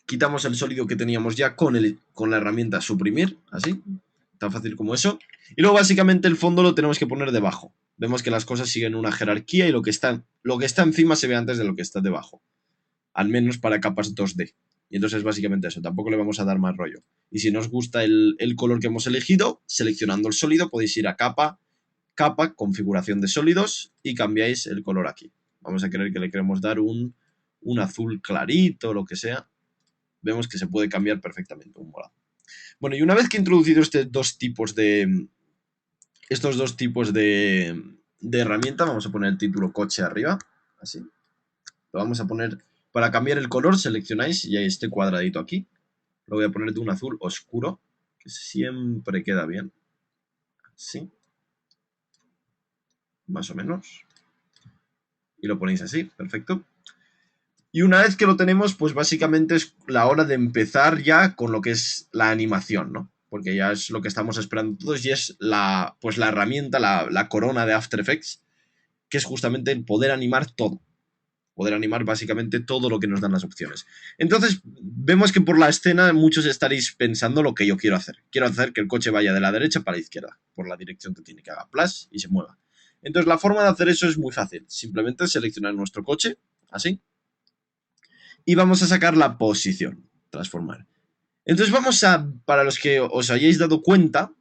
Quitamos el sólido que teníamos ya con la herramienta suprimir, así, tan fácil como eso. Y luego básicamente el fondo lo tenemos que poner debajo. Vemos que las cosas siguen una jerarquía y lo que está encima se ve antes de lo que está debajo. Al menos para capas 2D. Y entonces básicamente eso, tampoco le vamos a dar más rollo. Y si no os gusta el color que hemos elegido, seleccionando el sólido podéis ir a capa, configuración de sólidos y cambiáis el color aquí. Vamos a querer que le queremos dar un azul clarito o lo que sea. Vemos que se puede cambiar perfectamente un morado. Bueno, y una vez que he introducido estos dos tipos de herramienta, vamos a poner el título coche arriba, así. Lo vamos a poner, para cambiar el color, seleccionáis y hay este cuadradito aquí. Lo voy a poner de un azul oscuro, que siempre queda bien. Así. Más o menos. Y lo ponéis así, perfecto. Y una vez que lo tenemos, pues básicamente es la hora de empezar ya con lo que es la animación, ¿no? Porque ya es lo que estamos esperando todos y es la herramienta, la corona de After Effects, que es justamente el poder animar todo. Poder animar básicamente todo lo que nos dan las opciones. Entonces, vemos que por la escena muchos estaréis pensando lo que yo quiero hacer. Quiero hacer que el coche vaya de la derecha para la izquierda, por la dirección que tiene, que haga plus y se mueva. Entonces, la forma de hacer eso es muy fácil. Simplemente seleccionar nuestro coche, así. Y vamos a sacar la posición, transformar. Entonces para los que os hayáis dado cuenta,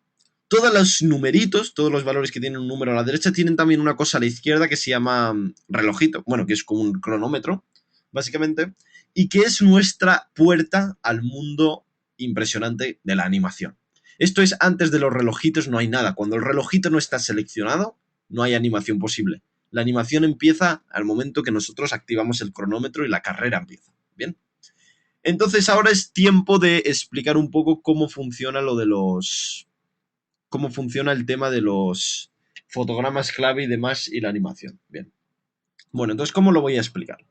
todos los numeritos, todos los valores que tienen un número a la derecha, tienen también una cosa a la izquierda que se llama relojito, bueno, que es como un cronómetro, básicamente, y que es nuestra puerta al mundo impresionante de la animación. Esto es, antes de los relojitos no hay nada. Cuando el relojito no está seleccionado, no hay animación posible. La animación empieza al momento que nosotros activamos el cronómetro y la carrera empieza. ¿Bien? Entonces ahora es tiempo de explicar un poco cómo funciona cómo funciona el tema de los fotogramas clave y demás y la animación. Bien. Bueno, entonces, ¿cómo lo voy a explicar?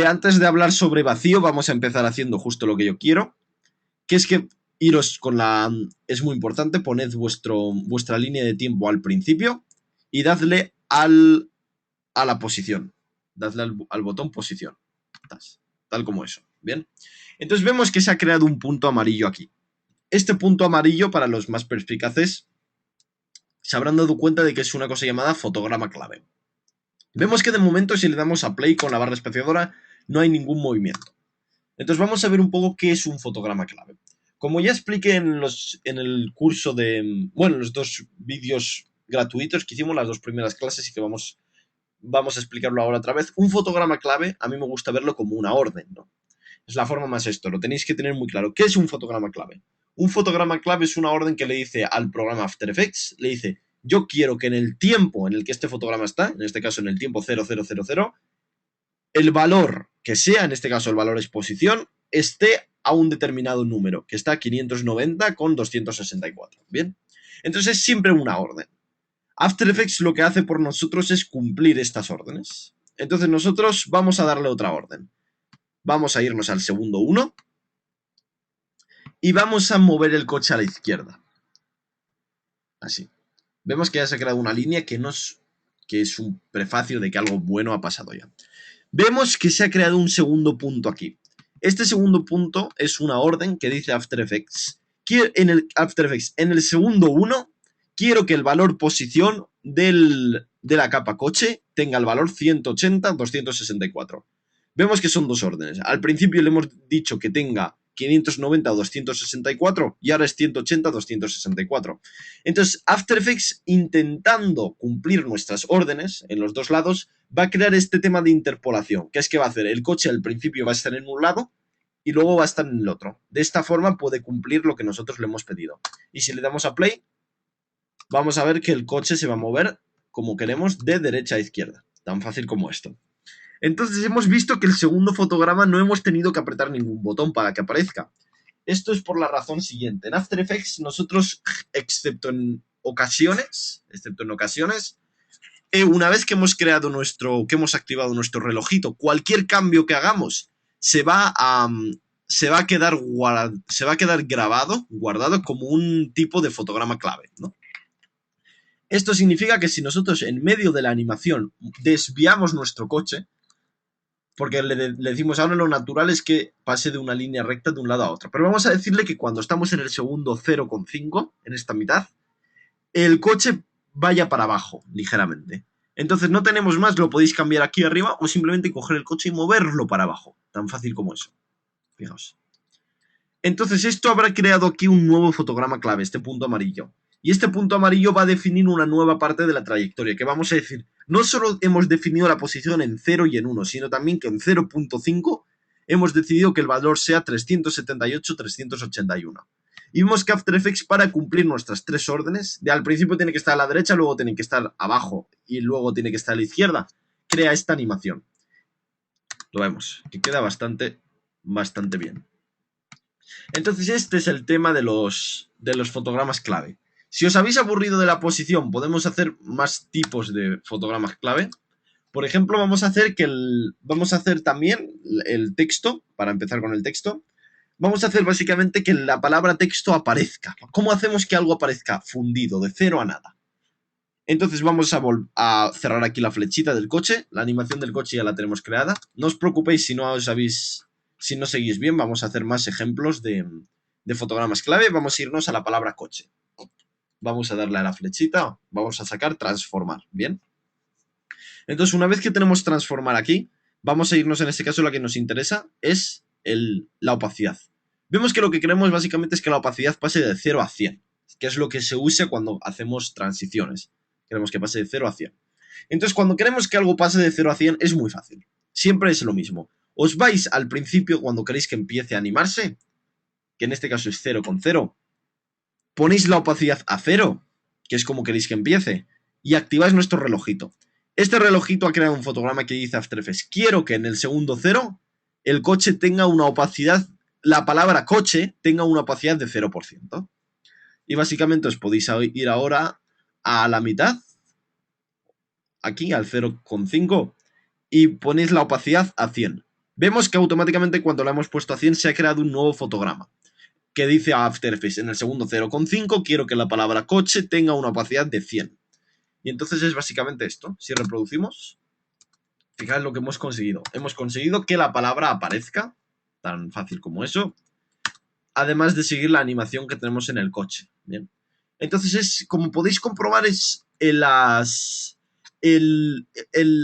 Antes de hablar sobre vacío, vamos a empezar haciendo justo lo que yo quiero, que es que iros con es muy importante, poned vuestra línea de tiempo al principio y dadle a la posición. Dadle al botón posición. Tal como eso. Bien. Entonces vemos que se ha creado un punto amarillo aquí. Este punto amarillo, para los más perspicaces, se habrán dado cuenta de que es una cosa llamada fotograma clave. Vemos que de momento, si le damos a play con la barra espaciadora, no hay ningún movimiento. Entonces vamos a ver un poco qué es un fotograma clave. Como ya expliqué en el curso en los dos vídeos gratuitos que hicimos, las dos primeras clases, y que vamos a explicarlo ahora otra vez, un fotograma clave a mí me gusta verlo como una orden, ¿no? Es la forma más esto, lo tenéis que tener muy claro. ¿Qué es un fotograma clave? Un fotograma clave es una orden que le dice al programa After Effects, le dice, yo quiero que en el tiempo en el que este fotograma está, en este caso en el tiempo 0000, el valor que sea, en este caso el valor exposición, esté a un determinado número, que está 590 con 264. ¿Bien? Entonces es siempre una orden. After Effects lo que hace por nosotros es cumplir estas órdenes. Entonces nosotros vamos a darle otra orden. Vamos a irnos al segundo 1 y vamos a mover el coche a la izquierda. Así. Vemos que ya se ha creado una línea que es un prefacio de que algo bueno ha pasado ya. Vemos que se ha creado un segundo punto aquí. Este segundo punto es una orden que dice After Effects. En el segundo 1, quiero que el valor posición de la capa coche tenga el valor 180-264. Vemos que son dos órdenes. Al principio le hemos dicho que tenga 590 o 264 y ahora es 180 264. Entonces, After Effects, intentando cumplir nuestras órdenes en los dos lados, va a crear este tema de interpolación, que es que va a hacer el coche al principio va a estar en un lado y luego va a estar en el otro. De esta forma puede cumplir lo que nosotros le hemos pedido. Y si le damos a play, vamos a ver que el coche se va a mover como queremos de derecha a izquierda. Tan fácil como esto. Entonces hemos visto que el segundo fotograma no hemos tenido que apretar ningún botón para que aparezca. Esto es por la razón siguiente. En After Effects nosotros, excepto en ocasiones, una vez que hemos activado nuestro relojito, cualquier cambio que hagamos se va a quedar guardado como un tipo de fotograma clave, ¿no? Esto significa que si nosotros en medio de la animación desviamos nuestro coche, porque le decimos ahora lo natural es que pase de una línea recta de un lado a otro, pero vamos a decirle que cuando estamos en el segundo 0,5, en esta mitad, el coche vaya para abajo, ligeramente. Entonces no tenemos más, lo podéis cambiar aquí arriba o simplemente coger el coche y moverlo para abajo. Tan fácil como eso. Fijaos. Entonces esto habrá creado aquí un nuevo fotograma clave, este punto amarillo. Y este punto amarillo va a definir una nueva parte de la trayectoria, que vamos a decir, no solo hemos definido la posición en 0 y en 1, sino también que en 0.5 hemos decidido que el valor sea 378, 381. Y vemos que After Effects, para cumplir nuestras tres órdenes, de al principio tiene que estar a la derecha, luego tiene que estar abajo y luego tiene que estar a la izquierda, crea esta animación. Lo vemos, que queda bastante bien. Entonces este es el tema de los fotogramas clave. Si os habéis aburrido de la posición, podemos hacer más tipos de fotogramas clave. Por ejemplo, vamos a hacer también el texto, para empezar con el texto. Vamos a hacer básicamente que la palabra texto aparezca. ¿Cómo hacemos que algo aparezca fundido, de cero a nada? Entonces vamos a cerrar aquí la flechita del coche. La animación del coche ya la tenemos creada. No os preocupéis si no seguís bien. Vamos a hacer más ejemplos de fotogramas clave. Vamos a irnos a la palabra coche. Vamos a darle a la flechita. Vamos a sacar transformar. ¿Bien? Entonces, una vez que tenemos transformar aquí, vamos a irnos, en este caso, la que nos interesa es la opacidad. Vemos que lo que queremos básicamente es que la opacidad pase de 0 a 100, que es lo que se usa cuando hacemos transiciones. Queremos que pase de 0 a 100. Entonces, cuando queremos que algo pase de 0 a 100, es muy fácil. Siempre es lo mismo. Os vais al principio cuando queréis que empiece a animarse, que en este caso es 0,0. Ponéis la opacidad a 0, que es como queréis que empiece, y activáis nuestro relojito. Este relojito ha creado un fotograma que dice After Effects: quiero que en el segundo 0 el coche tenga una opacidad, la palabra coche tenga una opacidad de 0%. Y básicamente os podéis ir ahora a la mitad, aquí al 0,5, y ponéis la opacidad a 100. Vemos que automáticamente cuando la hemos puesto a 100 se ha creado un nuevo fotograma que dice After Effects: en el segundo 0,5 quiero que la palabra coche tenga una opacidad de 100. Y entonces es básicamente esto. Si reproducimos, fijaos lo que hemos conseguido. Hemos conseguido que la palabra aparezca, tan fácil como eso, además de seguir la animación que tenemos en el coche. Bien. Entonces, como podéis comprobar, la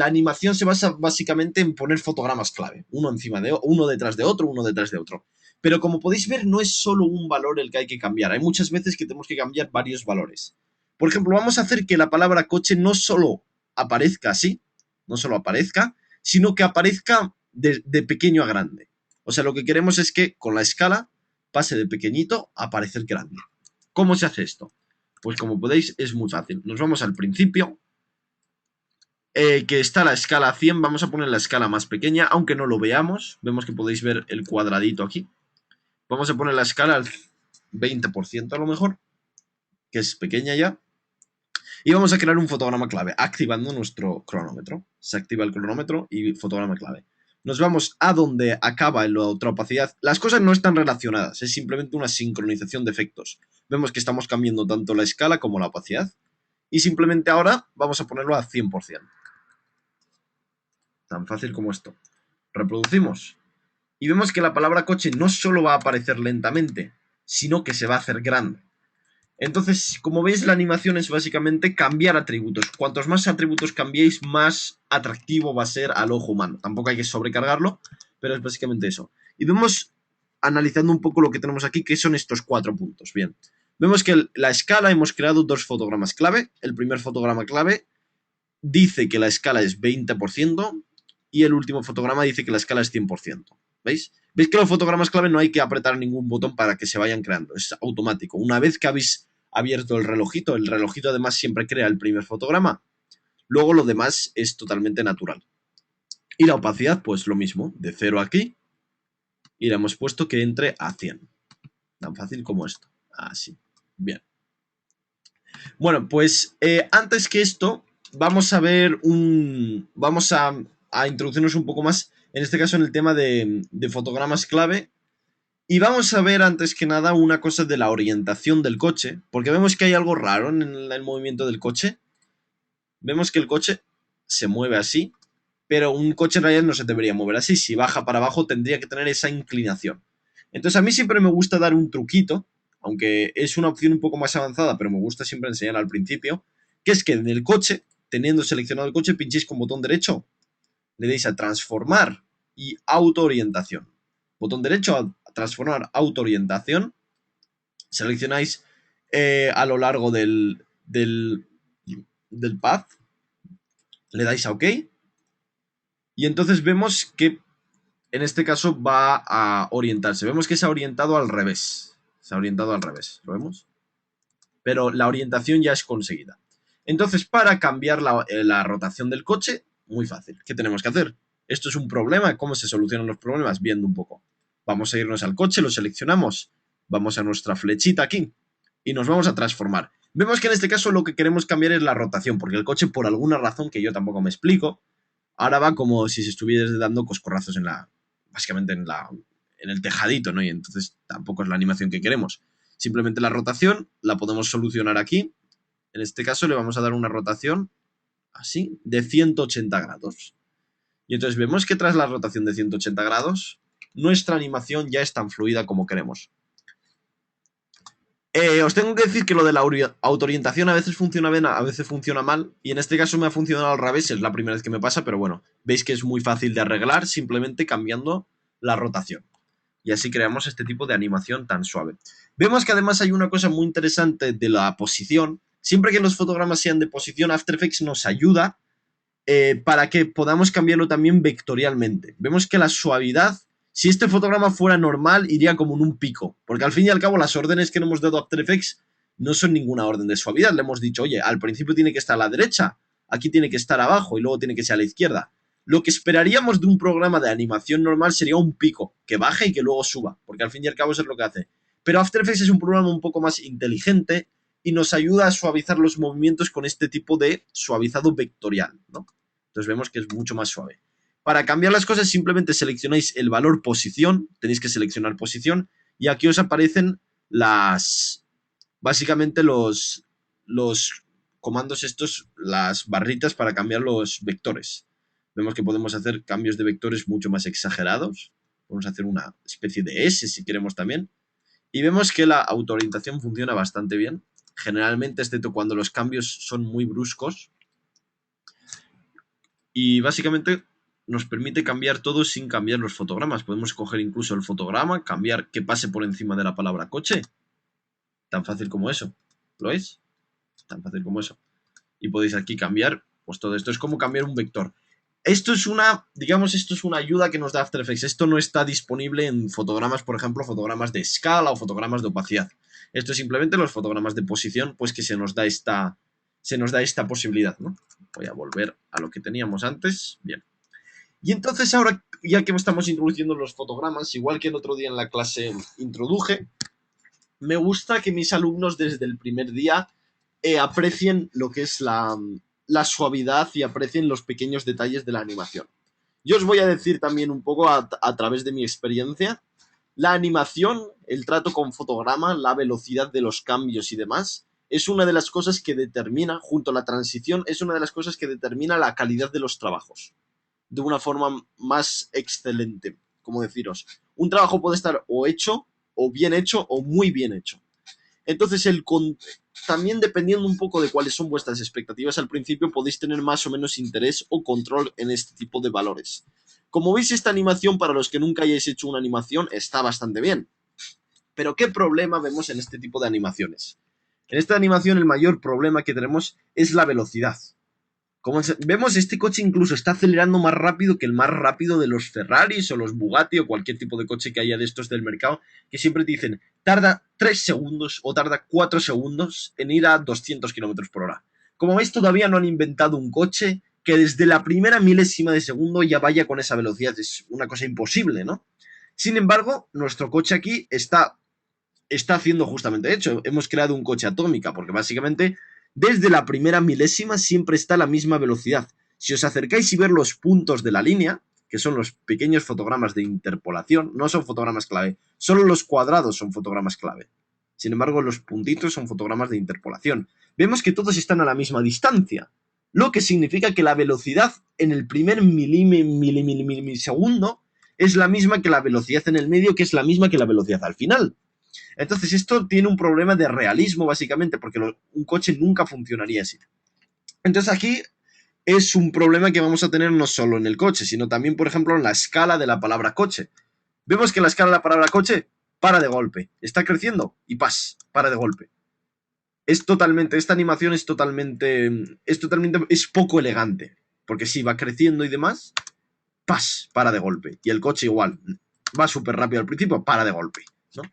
animación se basa básicamente en poner fotogramas clave, uno detrás de otro. Pero como podéis ver, no es solo un valor el que hay que cambiar. Hay muchas veces que tenemos que cambiar varios valores. Por ejemplo, vamos a hacer que la palabra coche no solo aparezca así, sino que aparezca de pequeño a grande. O sea, lo que queremos es que con la escala pase de pequeñito a parecer grande. ¿Cómo se hace esto? Pues como podéis, es muy fácil. Nos vamos al principio, que está la escala a 100. Vamos a poner la escala más pequeña, aunque no lo veamos. Vemos que podéis ver el cuadradito aquí. Vamos a poner la escala al 20% a lo mejor, que es pequeña ya. Y vamos a crear un fotograma clave, activando nuestro cronómetro. Se activa el cronómetro y fotograma clave. Nos vamos a donde acaba la otra opacidad. Las cosas no están relacionadas, es simplemente una sincronización de efectos. Vemos que estamos cambiando tanto la escala como la opacidad. Y simplemente ahora vamos a ponerlo a 100%. Tan fácil como esto. Reproducimos. Y vemos que la palabra coche no solo va a aparecer lentamente, sino que se va a hacer grande. Entonces, como veis, la animación es básicamente cambiar atributos. Cuantos más atributos cambiéis, más atractivo va a ser al ojo humano. Tampoco hay que sobrecargarlo, pero es básicamente eso. Y vemos, analizando un poco lo que tenemos aquí, que son estos 4 puntos. Bien, vemos que la escala, hemos creado 2 fotogramas clave. El primer fotograma clave dice que la escala es 20% y el último fotograma dice que la escala es 100%. ¿Veis? ¿Veis que los fotogramas clave no hay que apretar ningún botón para que se vayan creando? Es automático. Una vez que habéis abierto el relojito además siempre crea el primer fotograma, luego lo demás es totalmente natural. Y la opacidad, pues lo mismo, de 0 aquí, y le hemos puesto que entre a 100. Tan fácil como esto. Así. Bien. Bueno, pues antes que esto, vamos a ver vamos a introducirnos un poco más, en este caso en el tema de fotogramas clave. Y vamos a ver antes que nada una cosa de la orientación del coche, porque vemos que hay algo raro en el movimiento del coche. Vemos que el coche se mueve así, pero un coche en realidad no se debería mover así. Si baja para abajo tendría que tener esa inclinación. Entonces a mí siempre me gusta dar un truquito, aunque es una opción un poco más avanzada, pero me gusta siempre enseñar al principio, que es que en el coche, teniendo seleccionado el coche, pinchéis con botón derecho, le deis a transformar y autoorientación. Botón derecho a transformar autoorientación, seleccionáis a lo largo del path, le dais a OK, y entonces vemos que en este caso va a orientarse. Vemos que se ha orientado al revés. Se ha orientado al revés. ¿Lo vemos? Pero la orientación ya es conseguida. Entonces, para cambiar la rotación del coche, muy fácil. ¿Qué tenemos que hacer? Esto es un problema. ¿Cómo se solucionan los problemas? Viendo un poco. Vamos a irnos al coche, lo seleccionamos. Vamos a nuestra flechita aquí. Y nos vamos a transformar. Vemos que en este caso lo que queremos cambiar es la rotación. Porque el coche, por alguna razón que yo tampoco me explico, ahora va como si se estuviese dando coscorrazos básicamente en el tejadito, ¿no? Y entonces tampoco es la animación que queremos. Simplemente la rotación la podemos solucionar aquí. En este caso le vamos a dar una rotación así, de 180 grados. Y entonces vemos que tras la rotación de 180 grados, nuestra animación ya es tan fluida como queremos. Os tengo que decir que lo de la autoorientación a veces funciona bien, a veces funciona mal. Y en este caso me ha funcionado al revés, es la primera vez que me pasa, pero bueno, veis que es muy fácil de arreglar simplemente cambiando la rotación. Y así creamos este tipo de animación tan suave. Vemos que además hay una cosa muy interesante de la posición. Siempre que los fotogramas sean de posición, After Effects nos ayuda para que podamos cambiarlo también vectorialmente. Vemos que la suavidad, si este fotograma fuera normal, iría como en un pico. Porque al fin y al cabo las órdenes que le hemos dado a After Effects no son ninguna orden de suavidad. Le hemos dicho, oye, al principio tiene que estar a la derecha, aquí tiene que estar abajo y luego tiene que ser a la izquierda. Lo que esperaríamos de un programa de animación normal sería un pico, que baje y que luego suba, porque al fin y al cabo eso es lo que hace. Pero After Effects es un programa un poco más inteligente y nos ayuda a suavizar los movimientos con este tipo de suavizado vectorial, ¿no? Entonces vemos que es mucho más suave. Para cambiar las cosas simplemente seleccionáis el valor posición, tenéis que seleccionar posición, y aquí os aparecen básicamente los comandos estos, las barritas para cambiar los vectores. Vemos que podemos hacer cambios de vectores mucho más exagerados. Podemos hacer una especie de S si queremos también. Y vemos que la autoorientación funciona bastante bien. Generalmente, excepto cuando los cambios son muy bruscos. Y básicamente nos permite cambiar todo sin cambiar los fotogramas. Podemos coger incluso el fotograma, cambiar que pase por encima de la palabra coche. Tan fácil como eso. ¿Lo veis? Tan fácil como eso. Y podéis aquí cambiar, pues todo esto es como cambiar un vector. Esto es esto es una ayuda que nos da After Effects. Esto no está disponible en fotogramas, por ejemplo, fotogramas de escala o fotogramas de opacidad. Esto es simplemente los fotogramas de posición, pues que se nos da esta posibilidad, ¿no? Voy a volver a lo que teníamos antes. Bien. Y entonces ahora, ya que estamos introduciendo los fotogramas, igual que el otro día en la clase introduje, me gusta que mis alumnos desde el primer día aprecien lo que es la suavidad y aprecien los pequeños detalles de la animación. Yo os voy a decir también un poco a través de mi experiencia, la animación, el trato con fotograma, la velocidad de los cambios y demás, es una de las cosas que determina, junto a la transición, es una de las cosas que determina la calidad de los trabajos. De una forma más excelente, como deciros. Un trabajo puede estar o hecho, o bien hecho, o muy bien hecho. Entonces, también dependiendo un poco de cuáles son vuestras expectativas al principio, podéis tener más o menos interés o control en este tipo de valores. Como veis, esta animación, para los que nunca hayáis hecho una animación, está bastante bien. Pero ¿qué problema vemos en este tipo de animaciones? En esta animación el mayor problema que tenemos es la velocidad. Vemos, este coche incluso está acelerando más rápido que el más rápido de los Ferraris o los Bugatti o cualquier tipo de coche que haya de estos del mercado, que siempre te dicen, tarda 3 segundos o tarda 4 segundos en ir a 200 kilómetros por hora. Como veis, todavía no han inventado un coche que desde la primera milésima de segundo ya vaya con esa velocidad. Es una cosa imposible, ¿no? Sin embargo, nuestro coche aquí está haciendo justamente hecho. Hemos creado un coche atómica, porque básicamente desde la primera milésima siempre está a la misma velocidad. Si os acercáis y ver los puntos de la línea, que son los pequeños fotogramas de interpolación, no son fotogramas clave, solo los cuadrados son fotogramas clave. Sin embargo, los puntitos son fotogramas de interpolación. Vemos que todos están a la misma distancia, lo que significa que la velocidad en el primer milisegundo es la misma que la velocidad en el medio, que es la misma que la velocidad al final. Entonces esto tiene un problema de realismo básicamente, porque un coche nunca funcionaría así. Entonces aquí es un problema que vamos a tener no solo en el coche, sino también, por ejemplo, en la escala de la palabra coche. Vemos que la escala de la palabra coche para de golpe, está creciendo y para de golpe. Esta animación es poco elegante, porque sí, va creciendo y demás, para de golpe. Y el coche igual, va súper rápido al principio, para de golpe, ¿no?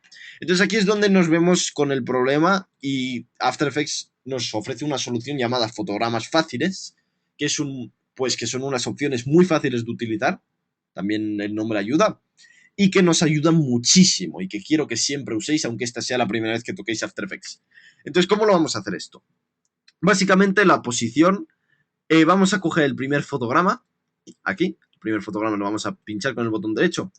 Entonces aquí es donde nos vemos con el problema y After Effects nos ofrece una solución llamada fotogramas fáciles, que son unas opciones muy fáciles de utilizar, también el nombre ayuda, y que nos ayudan muchísimo y que quiero que siempre uséis, aunque esta sea la primera vez que toquéis After Effects. Entonces, ¿cómo lo vamos a hacer esto? Básicamente la posición, vamos a coger el primer fotograma, aquí, el primer fotograma lo vamos a pinchar con el botón derecho,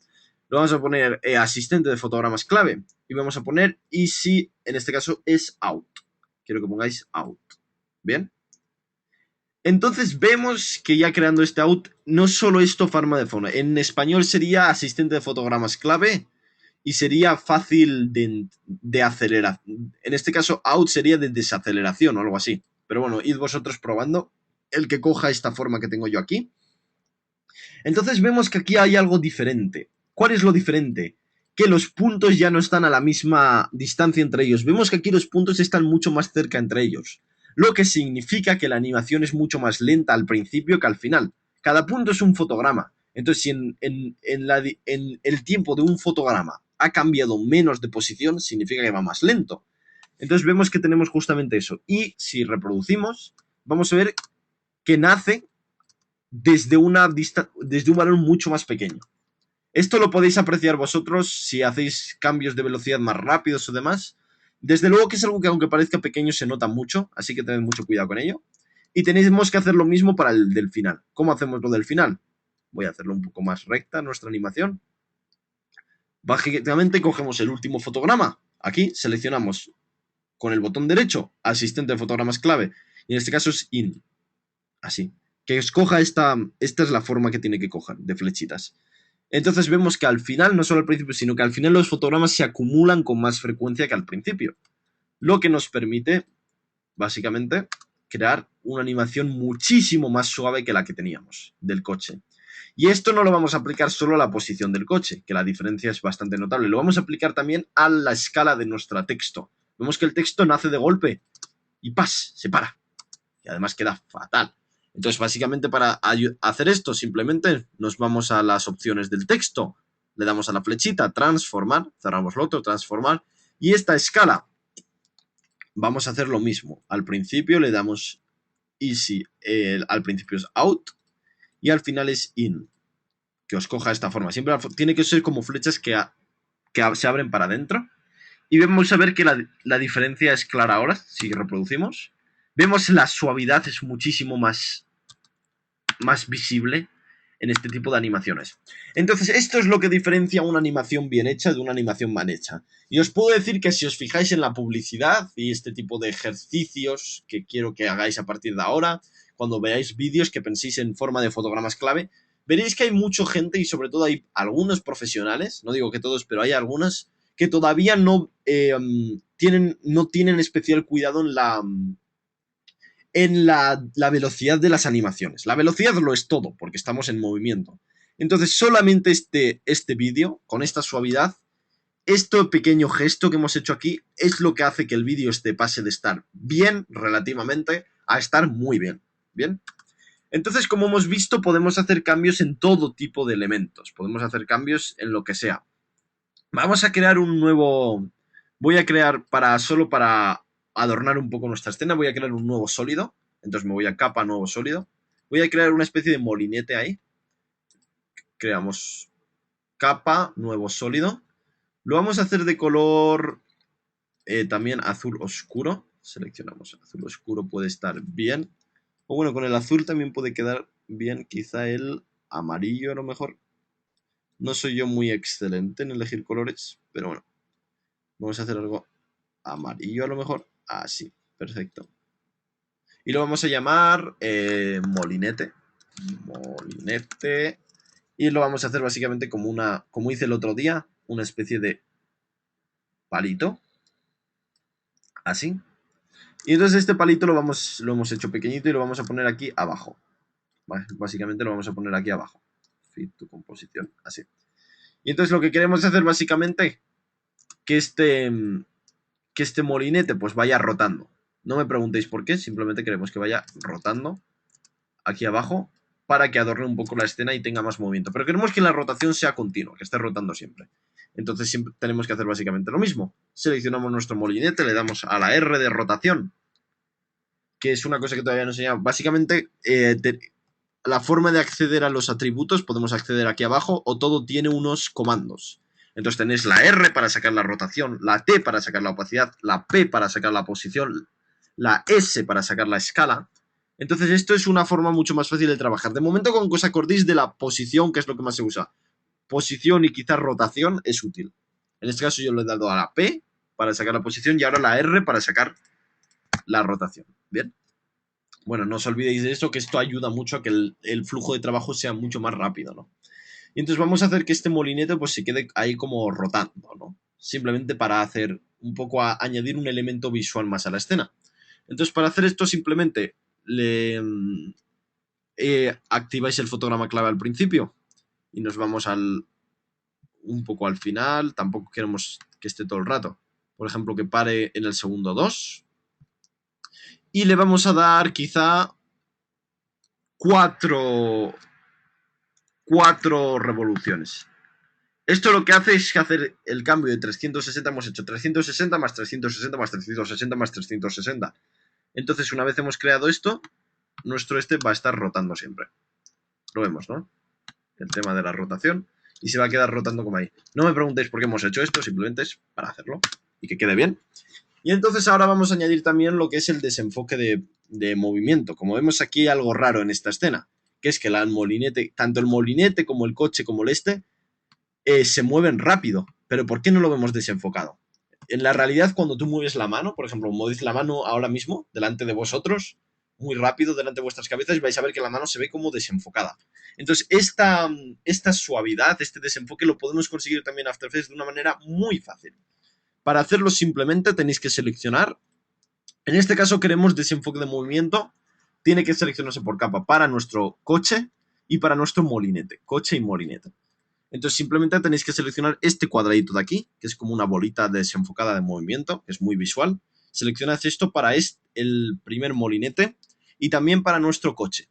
lo vamos a poner asistente de fotogramas clave y vamos a poner easy, en este caso es out. Quiero que pongáis out. ¿Bien? Entonces vemos que ya creando este out, no solo esto forma de fondo. En español sería asistente de fotogramas clave y sería fácil de acelerar. En este caso out sería de desaceleración o algo así. Pero bueno, id vosotros probando el que coja esta forma que tengo yo aquí. Entonces vemos que aquí hay algo diferente. ¿Cuál es lo diferente? Que los puntos ya no están a la misma distancia entre ellos. Vemos que aquí los puntos están mucho más cerca entre ellos, lo que significa que la animación es mucho más lenta al principio que al final. Cada punto es un fotograma. Entonces, si en el tiempo de un fotograma ha cambiado menos de posición, significa que va más lento. Entonces vemos que tenemos justamente eso. Y si reproducimos, vamos a ver que nace desde un valor mucho más pequeño. Esto lo podéis apreciar vosotros si hacéis cambios de velocidad más rápidos o demás. Desde luego que es algo que, aunque parezca pequeño, se nota mucho, así que tened mucho cuidado con ello. Y tenemos que hacer lo mismo para el del final. ¿Cómo hacemos lo del final? Voy a hacerlo un poco más recta nuestra animación. Básicamente cogemos el último fotograma. Aquí seleccionamos con el botón derecho asistente de fotogramas clave. Y en este caso es in. Así. Que escoja esta es la forma que tiene que coger, de flechitas. Entonces vemos que al final, no solo al principio, sino que al final los fotogramas se acumulan con más frecuencia que al principio. Lo que nos permite, básicamente, crear una animación muchísimo más suave que la que teníamos del coche. Y esto no lo vamos a aplicar solo a la posición del coche, que la diferencia es bastante notable. Lo vamos a aplicar también a la escala de nuestro texto. Vemos que el texto nace de golpe y se para. Y además queda fatal. Entonces, básicamente, para hacer esto, simplemente nos vamos a las opciones del texto, le damos a la flechita, transformar, cerramos lo otro, transformar, y esta escala, vamos a hacer lo mismo. Al principio le damos easy, al principio es out, y al final es in, que os coja de esta forma. Siempre tiene que ser como flechas que se abren para adentro, y vamos a ver que la diferencia es clara ahora, si reproducimos. Vemos la suavidad es muchísimo más visible en este tipo de animaciones. Entonces, esto es lo que diferencia una animación bien hecha de una animación mal hecha. Y os puedo decir que si os fijáis en la publicidad y este tipo de ejercicios que quiero que hagáis a partir de ahora, cuando veáis vídeos que penséis en forma de fotogramas clave, veréis que hay mucha gente y sobre todo hay algunos profesionales, no digo que todos, pero hay algunos que todavía no tienen especial cuidado en la velocidad de las animaciones. La velocidad lo es todo, porque estamos en movimiento. Entonces, solamente este vídeo, con esta suavidad, este pequeño gesto que hemos hecho aquí, es lo que hace que el vídeo pase de estar bien, relativamente, a estar muy bien. ¿Bien? Entonces, como hemos visto, podemos hacer cambios en todo tipo de elementos. Podemos hacer cambios en lo que sea. Vamos a crear un nuevo... Voy a crear solo para adornar un poco nuestra escena, voy a crear un nuevo sólido. Entonces me voy a capa, nuevo sólido. Voy a crear una especie de molinete ahí. Creamos capa, nuevo sólido. Lo vamos a hacer de color también azul oscuro. Seleccionamos azul oscuro, puede estar bien. O bueno, con el azul también puede quedar bien. Quizá el amarillo a lo mejor. No soy yo muy excelente en elegir colores, pero bueno. Vamos a hacer algo amarillo a lo mejor. Así, perfecto. Y lo vamos a llamar molinete. Molinete. Y lo vamos a hacer básicamente como hice el otro día, una especie de palito. Así. Y entonces este palito lo hemos hecho pequeñito y lo vamos a poner aquí abajo. Básicamente lo vamos a poner aquí abajo. Fit to composición, así. Y entonces lo que queremos hacer básicamente que este molinete pues vaya rotando. No me preguntéis por qué, simplemente queremos que vaya rotando aquí abajo para que adorne un poco la escena y tenga más movimiento. Pero queremos que la rotación sea continua, que esté rotando siempre. Entonces siempre tenemos que hacer básicamente lo mismo. Seleccionamos nuestro molinete, le damos a la R de rotación, que es una cosa que todavía no se llama. Básicamente, la forma de acceder a los atributos, podemos acceder aquí abajo, o todo tiene unos comandos. Entonces tenéis la R para sacar la rotación, la T para sacar la opacidad, la P para sacar la posición, la S para sacar la escala. Entonces esto es una forma mucho más fácil de trabajar. De momento, con que os acordéis de la posición, que es lo que más se usa. Posición y quizás rotación es útil. En este caso yo le he dado a la P para sacar la posición y ahora la R para sacar la rotación. ¿Bien? Bueno, no os olvidéis de esto, que esto ayuda mucho a que el flujo de trabajo sea mucho más rápido, ¿no? Y entonces vamos a hacer que este molinete pues se quede ahí como rotando, ¿no? Simplemente para hacer un poco añadir un elemento visual más a la escena. Entonces para hacer esto simplemente activáis el fotograma clave al principio y nos vamos un poco al final. Tampoco queremos que esté todo el rato. Por ejemplo, que pare en el segundo 2. Y le vamos a dar quizá 4 revoluciones. Esto lo que hace es hacer el cambio de 360. Hemos hecho 360 más 360 más 360 más 360. Entonces, una vez hemos creado esto, nuestro va a estar rotando siempre. Lo vemos, ¿no? El tema de la rotación. Y se va a quedar rotando como ahí. No me preguntéis por qué hemos hecho esto, simplemente es para hacerlo y que quede bien. Y entonces ahora vamos a añadir también lo que es el desenfoque de movimiento. Como vemos aquí algo raro en esta escena, que es que tanto el molinete como el coche como el se mueven rápido. Pero ¿por qué no lo vemos desenfocado? En la realidad, cuando tú mueves la mano, por ejemplo, mueves la mano ahora mismo delante de vosotros, muy rápido delante de vuestras cabezas, y vais a ver que la mano se ve como desenfocada. Entonces, esta suavidad, este desenfoque, lo podemos conseguir también en After Effects de una manera muy fácil. Para hacerlo simplemente tenéis que seleccionar. En este caso queremos desenfoque de movimiento. Tiene que seleccionarse por capa para nuestro coche y para nuestro molinete. Coche y molinete. Entonces simplemente tenéis que seleccionar este cuadradito de aquí, que es como una bolita desenfocada de movimiento, que es muy visual. Seleccionad esto para el primer molinete y también para nuestro coche.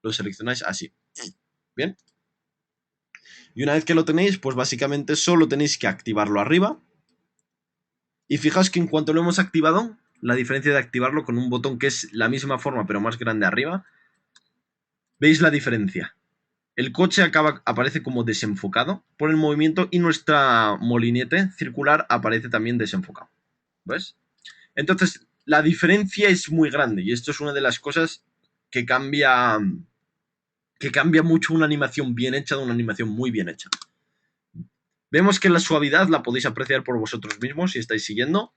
Lo seleccionáis así. ¿Bien? Y una vez que lo tenéis, pues básicamente solo tenéis que activarlo arriba. Y fijaos que en cuanto lo hemos activado, la diferencia de activarlo con un botón que es la misma forma pero más grande arriba, ¿veis la diferencia? El coche aparece como desenfocado por el movimiento y nuestra molinete circular aparece también desenfocado. ¿Ves? Entonces, la diferencia es muy grande y esto es una de las cosas que cambia mucho una animación bien hecha de una animación muy bien hecha. Vemos que la suavidad la podéis apreciar por vosotros mismos si estáis siguiendo.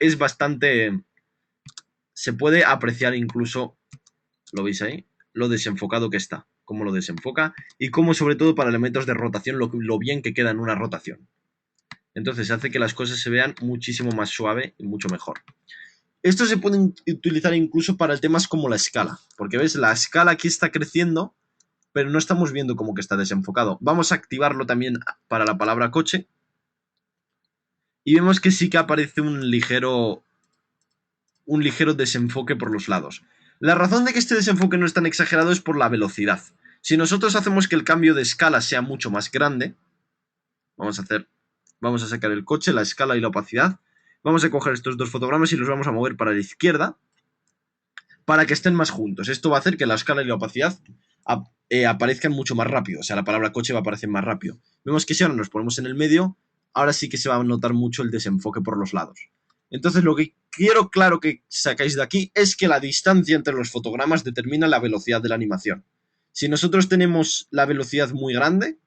Es bastante... Se puede apreciar incluso, ¿lo veis ahí? Lo desenfocado que está, cómo lo desenfoca y cómo sobre todo para elementos de rotación lo bien que queda en una rotación. Entonces hace que las cosas se vean muchísimo más suave y mucho mejor. Esto se puede utilizar incluso para temas como la escala, porque ves, la escala aquí está creciendo, pero no estamos viendo como que está desenfocado. Vamos a activarlo también para la palabra coche y vemos que sí que aparece un ligero desenfoque por los lados. La razón de que este desenfoque no es tan exagerado es por la velocidad. Si nosotros hacemos que el cambio de escala sea mucho más grande, vamos a sacar el coche, la escala y la opacidad, vamos a coger estos dos fotogramas y los vamos a mover para la izquierda para que estén más juntos. Esto va a hacer que la escala y la opacidad aparezcan mucho más rápido, o sea, la palabra coche va a aparecer más rápido. Vemos que si ahora nos ponemos en el medio, ahora sí que se va a notar mucho el desenfoque por los lados. Entonces lo que quiero claro que sacáis de aquí es que la distancia entre los fotogramas determina la velocidad de la animación. Si nosotros tenemos la velocidad muy grande,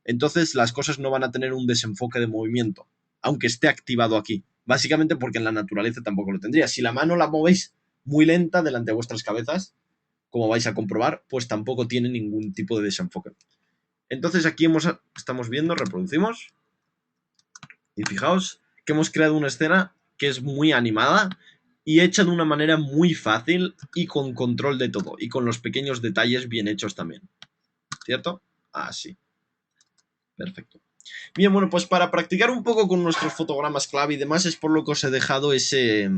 entonces las cosas no van a tener un desenfoque de movimiento, aunque esté activado aquí. Básicamente porque en la naturaleza tampoco lo tendría. Si la mano la movéis muy lenta delante de vuestras cabezas, como vais a comprobar, pues tampoco tiene ningún tipo de desenfoque. Entonces aquí estamos viendo, reproducimos, y fijaos que hemos creado una escena que es muy animada y hecha de una manera muy fácil y con control de todo, y con los pequeños detalles bien hechos también. ¿Cierto? Así. Perfecto. Bien, bueno, pues para practicar un poco con nuestros fotogramas clave y demás es por lo que os he dejado ese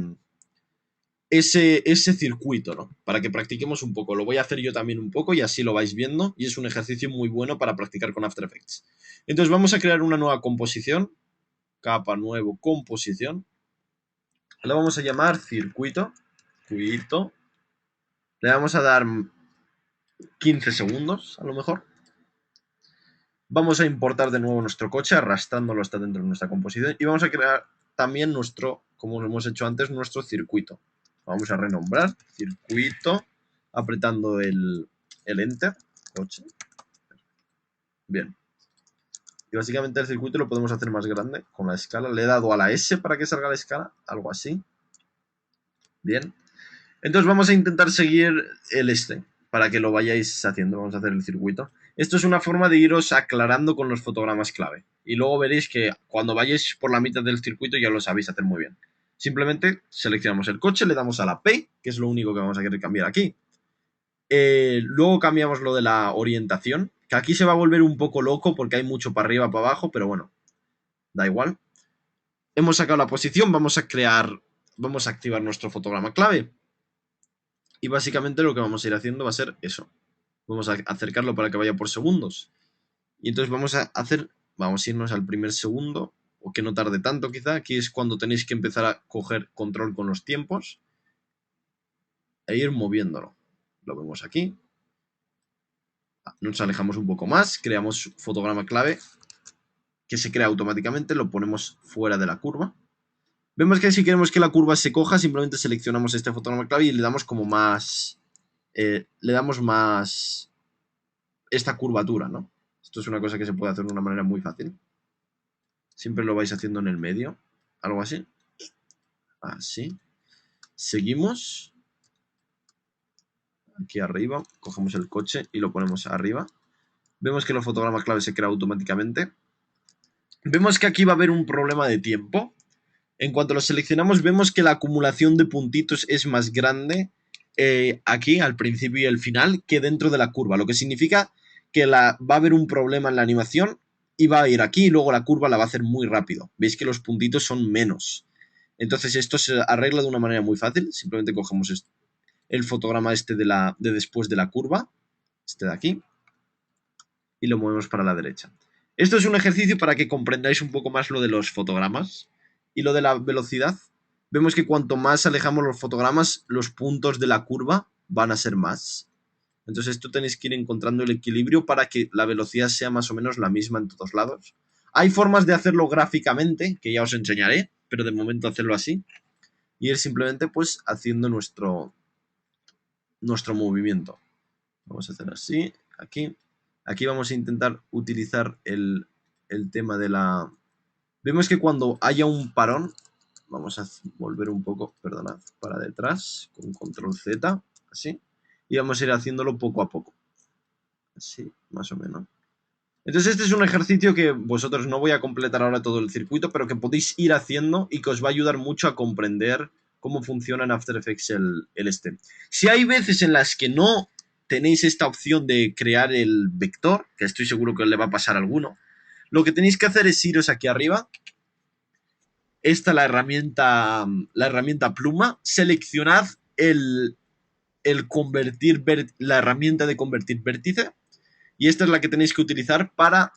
circuito, ¿no? Para que practiquemos un poco. Lo voy a hacer yo también un poco y así lo vais viendo y es un ejercicio muy bueno para practicar con After Effects. Entonces vamos a crear una nueva composición. Capa, nuevo, composición. Le vamos a llamar circuito. Circuito. Le vamos a dar 15 segundos, a lo mejor. Vamos a importar de nuevo nuestro coche, arrastrándolo hasta dentro de nuestra composición. Y vamos a crear también nuestro, como lo hemos hecho antes, nuestro circuito. Vamos a renombrar circuito, apretando el Enter, coche. Bien. Y básicamente el circuito lo podemos hacer más grande con la escala. Le he dado a la S para que salga la escala, algo así. Bien. Entonces vamos a intentar seguir el para que lo vayáis haciendo. Vamos a hacer el circuito. Esto es una forma de iros aclarando con los fotogramas clave. Y luego veréis que cuando vayáis por la mitad del circuito ya lo sabéis hacer muy bien. Simplemente seleccionamos el coche, le damos a la P, que es lo único que vamos a querer cambiar aquí. Luego cambiamos lo de la orientación, que aquí se va a volver un poco loco porque hay mucho para arriba, para abajo, pero bueno, da igual. Hemos sacado la posición, vamos a activar nuestro fotograma clave. Y básicamente lo que vamos a ir haciendo va a ser eso. Vamos a acercarlo para que vaya por segundos. Y entonces vamos a irnos al primer segundo, o que no tarde tanto quizá. Aquí es cuando tenéis que empezar a coger control con los tiempos e ir moviéndolo. Lo vemos aquí. Nos alejamos un poco más, creamos fotograma clave que se crea automáticamente, lo ponemos fuera de la curva. Vemos que si queremos que la curva se coja, simplemente seleccionamos este fotograma clave y le damos como más... esta curvatura, ¿no? Esto es una cosa que se puede hacer de una manera muy fácil. Siempre lo vais haciendo en el medio, algo así. Así. Seguimos. Aquí arriba, cogemos el coche y lo ponemos arriba. Vemos que el fotograma clave se crea automáticamente. Vemos que aquí va a haber un problema de tiempo. En cuanto lo seleccionamos, vemos que la acumulación de puntitos es más grande aquí, al principio y al final, que dentro de la curva. Lo que significa que va a haber un problema en la animación y va a ir aquí y luego la curva la va a hacer muy rápido. Veis que los puntitos son menos. Entonces esto se arregla de una manera muy fácil. Simplemente cogemos el fotograma de después de la curva, este de aquí, y lo movemos para la derecha. Esto es un ejercicio para que comprendáis un poco más lo de los fotogramas y lo de la velocidad. Vemos que cuanto más alejamos los fotogramas, los puntos de la curva van a ser más. Entonces esto tenéis que ir encontrando el equilibrio para que la velocidad sea más o menos la misma en todos lados. Hay formas de hacerlo gráficamente, que ya os enseñaré, pero de momento hacerlo así. Y ir simplemente pues haciendo nuestro movimiento. Vamos a hacer así, aquí. Aquí vamos a intentar utilizar el tema de la... Vemos que cuando haya un parón, vamos a volver un poco, perdonad, para detrás, con control Z, así. Y vamos a ir haciéndolo poco a poco. Así, más o menos. Entonces este es un ejercicio que vosotros no voy a completar ahora todo el circuito, pero que podéis ir haciendo y que os va a ayudar mucho a comprender cómo funciona en After Effects el Si hay veces en las que no tenéis esta opción de crear el vector, que estoy seguro que le va a pasar a alguno, lo que tenéis que hacer es iros aquí arriba, la herramienta pluma, seleccionad el la herramienta de convertir vértice. Y esta es la que tenéis que utilizar para...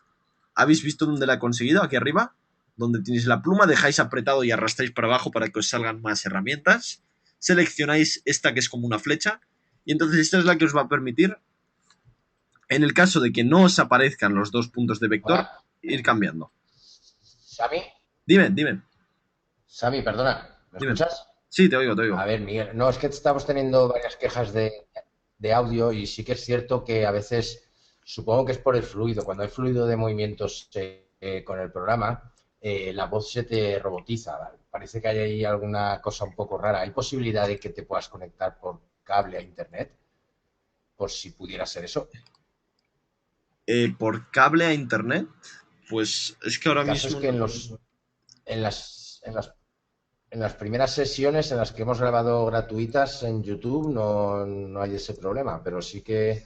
¿Habéis visto dónde la he conseguido? Aquí arriba, donde tenéis la pluma, dejáis apretado y arrastráis para abajo para que os salgan más herramientas. Seleccionáis esta que es como una flecha. Y entonces esta es la que os va a permitir, en el caso de que no os aparezcan los dos puntos de vector, ir cambiando. Sami, Dime. Perdona, ¿me Dime. escuchas? Sí, te oigo. A ver, Miguel, no, es que estamos teniendo varias quejas de audio y sí que es cierto que a veces, supongo que es por el fluido, cuando hay fluido de movimientos con el programa, la voz se te robotiza, ¿vale? Parece que hay ahí alguna cosa un poco rara. ¿Hay posibilidad de que te puedas conectar por cable a internet? Por si pudiera ser eso. Por cable a internet, pues es que ahora El caso mismo... es que en las primeras sesiones en las que hemos grabado gratuitas en YouTube no hay ese problema, pero sí que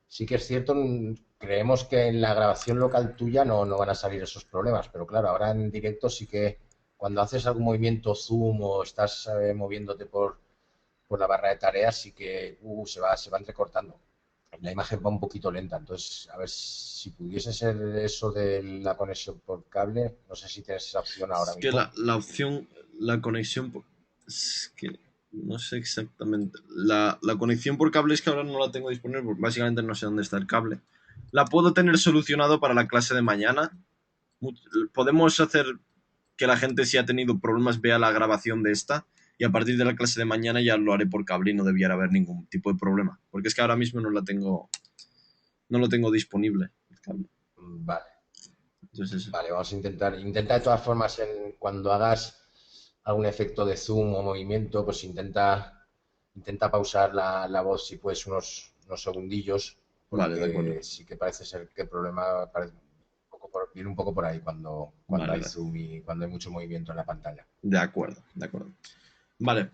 es cierto, creemos que en la grabación local tuya no van a salir esos problemas, pero claro, ahora en directo sí que cuando haces algún movimiento zoom o estás moviéndote por la barra de tareas, sí que se va entrecortando. La imagen va un poquito lenta, entonces a ver si pudiese ser eso de la conexión por cable, no sé si tienes esa opción ahora Es que mismo. la opción, la conexión... Es que no sé exactamente. La conexión por cable es que ahora no la tengo disponible porque básicamente no sé dónde está el cable. La puedo tener solucionado para la clase de mañana. Podemos hacer que la gente, si ha tenido problemas, vea la grabación de esta y a partir de la clase de mañana ya lo haré por cable y no debiera haber ningún tipo de problema. Porque es que ahora mismo no lo tengo disponible, el cable. Vale. Entonces, Vale, vamos a intenta de todas formas cuando hagas algún efecto de zoom o movimiento, pues intenta pausar la voz si puedes unos segundillos, vale, de acuerdo. porque sí que parece ser que el problema viene un poco por ahí cuando Vale, hay vale. zoom y cuando hay mucho movimiento en la pantalla. De acuerdo. Vale.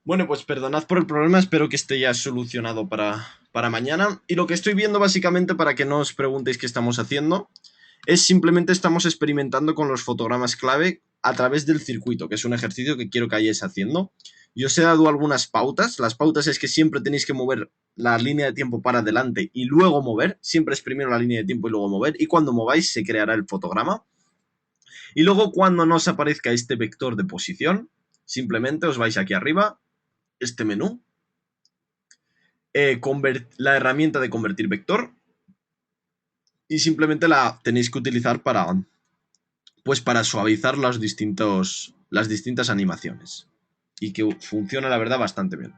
Bueno, pues perdonad por el problema, espero que esté ya solucionado para mañana. Y lo que estoy viendo básicamente, para que no os preguntéis qué estamos haciendo, es simplemente estamos experimentando con los fotogramas clave a través del circuito, que es un ejercicio que quiero que hayáis haciendo. Yo os he dado algunas pautas. Las pautas es que siempre tenéis que mover la línea de tiempo para adelante y luego mover. Siempre es primero la línea de tiempo y luego mover. Y cuando mováis se creará el fotograma. Y luego cuando no os aparezca este vector de posición, simplemente os vais aquí arriba, este menú, la herramienta de convertir vector, y simplemente la tenéis que utilizar para suavizar las distintas animaciones. Y que funciona, la verdad, bastante bien.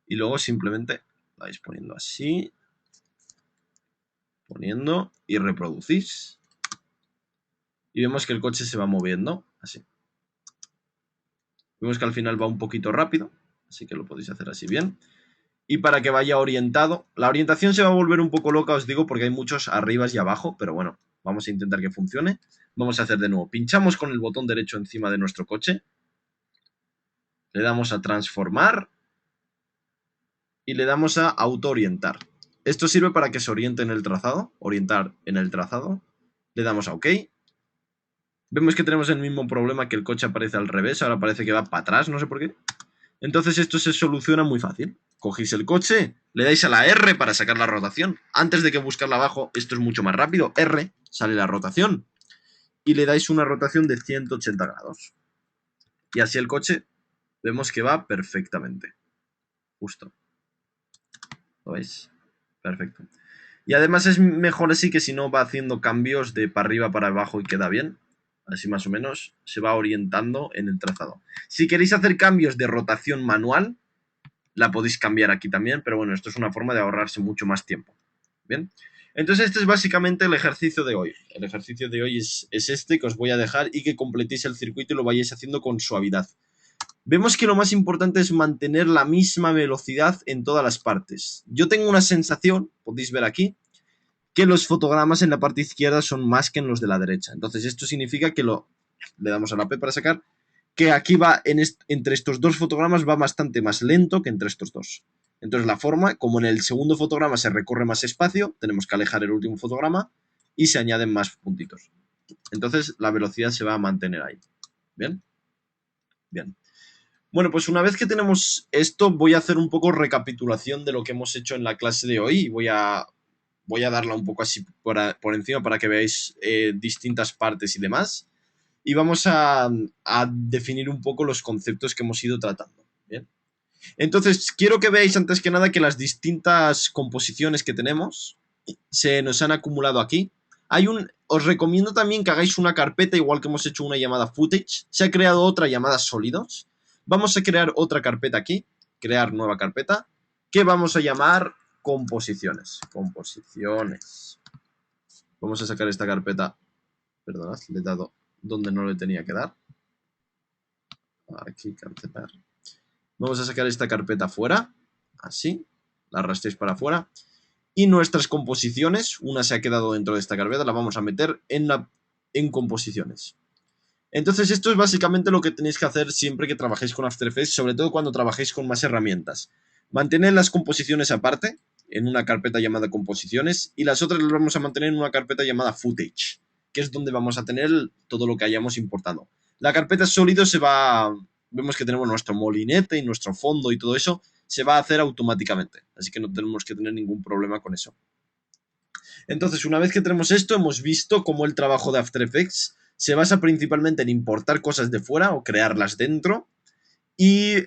Y luego simplemente la vais poniendo así, poniendo y reproducís. Y vemos que el coche se va moviendo así. Vemos que al final va un poquito rápido, así que lo podéis hacer así bien. Y para que vaya orientado, la orientación se va a volver un poco loca, os digo, porque hay muchos arriba y abajo, pero bueno, vamos a intentar que funcione. Vamos a hacer de nuevo, pinchamos con el botón derecho encima de nuestro coche, le damos a transformar y le damos a auto orientar. Esto sirve para que se oriente en el trazado, orientar en el trazado, le damos a OK. Vemos que tenemos el mismo problema, que el coche aparece al revés, ahora parece que va para atrás, no sé por qué. Entonces esto se soluciona muy fácil. Cogéis el coche, le dais a la R para sacar la rotación. Antes de que buscarla abajo, esto es mucho más rápido. R, sale la rotación. Y le dais una rotación de 180 grados. Y así el coche vemos que va perfectamente. Justo. ¿Lo veis? Perfecto. Y además es mejor así, que si no va haciendo cambios de para arriba, para abajo y queda bien. Así más o menos se va orientando en el trazado. Si queréis hacer cambios de rotación manual, la podéis cambiar aquí también, pero bueno, esto es una forma de ahorrarse mucho más tiempo. Bien, entonces este es básicamente el ejercicio de hoy. El ejercicio de hoy es este que os voy a dejar y que completéis el circuito y lo vayáis haciendo con suavidad. Vemos que lo más importante es mantener la misma velocidad en todas las partes. Yo tengo una sensación, podéis ver aquí, que los fotogramas en la parte izquierda son más que en los de la derecha. Entonces esto significa que le damos a la P para sacar, que aquí va entre estos dos fotogramas va bastante más lento que entre estos dos. Entonces la forma, como en el segundo fotograma se recorre más espacio, tenemos que alejar el último fotograma y se añaden más puntitos. Entonces la velocidad se va a mantener ahí. ¿Bien? Bien. Bueno, pues una vez que tenemos esto, voy a hacer un poco recapitulación de lo que hemos hecho en la clase de hoy y voy a darla un poco así por encima para que veáis distintas partes y demás. Y vamos a definir un poco los conceptos que hemos ido tratando. ¿Bien? Entonces, quiero que veáis antes que nada que las distintas composiciones que tenemos se nos han acumulado aquí. Os recomiendo también que hagáis una carpeta, igual que hemos hecho una llamada footage. Se ha creado otra llamada sólidos. Vamos a crear otra carpeta aquí, crear nueva carpeta, que vamos a llamar composiciones. Composiciones. Vamos a sacar esta carpeta. Perdonad, le he dado donde no le tenía que dar. Aquí, cancelar. Vamos a sacar esta carpeta fuera, así, la arrastréis para afuera. Y nuestras composiciones, una se ha quedado dentro de esta carpeta, la vamos a meter en composiciones. Entonces esto es básicamente lo que tenéis que hacer siempre que trabajéis con After Effects, sobre todo cuando trabajéis con más herramientas. Mantener las composiciones aparte, en una carpeta llamada composiciones, y las otras las vamos a mantener en una carpeta llamada footage, que es donde vamos a tener todo lo que hayamos importado. La carpeta sólido vemos que tenemos nuestro molinete y nuestro fondo y todo eso, se va a hacer automáticamente, así que no tenemos que tener ningún problema con eso. Entonces, una vez que tenemos esto, hemos visto cómo el trabajo de After Effects se basa principalmente en importar cosas de fuera o crearlas dentro y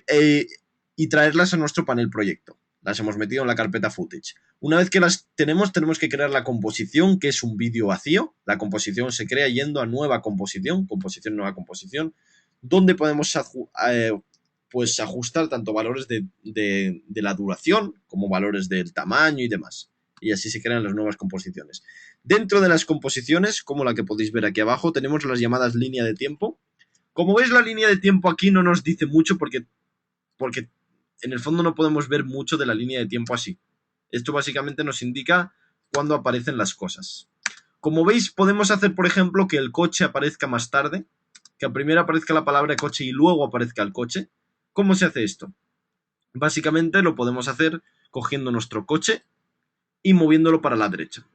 traerlas a nuestro panel proyecto. Las hemos metido en la carpeta footage. Una vez que las tenemos que crear la composición, que es un vídeo vacío. La composición se crea yendo a nueva composición, nueva composición, donde podemos pues ajustar tanto valores de la duración como valores del tamaño y demás. Y así se crean las nuevas composiciones. Dentro de las composiciones, como la que podéis ver aquí abajo, tenemos las llamadas línea de tiempo. Como veis, la línea de tiempo aquí no nos dice mucho porque en el fondo no podemos ver mucho de la línea de tiempo así. Esto básicamente nos indica cuándo aparecen las cosas. Como veis, podemos hacer, por ejemplo, que el coche aparezca más tarde, que primero aparezca la palabra coche y luego aparezca el coche. ¿Cómo se hace esto? Básicamente lo podemos hacer cogiendo nuestro coche y moviéndolo para la derecha.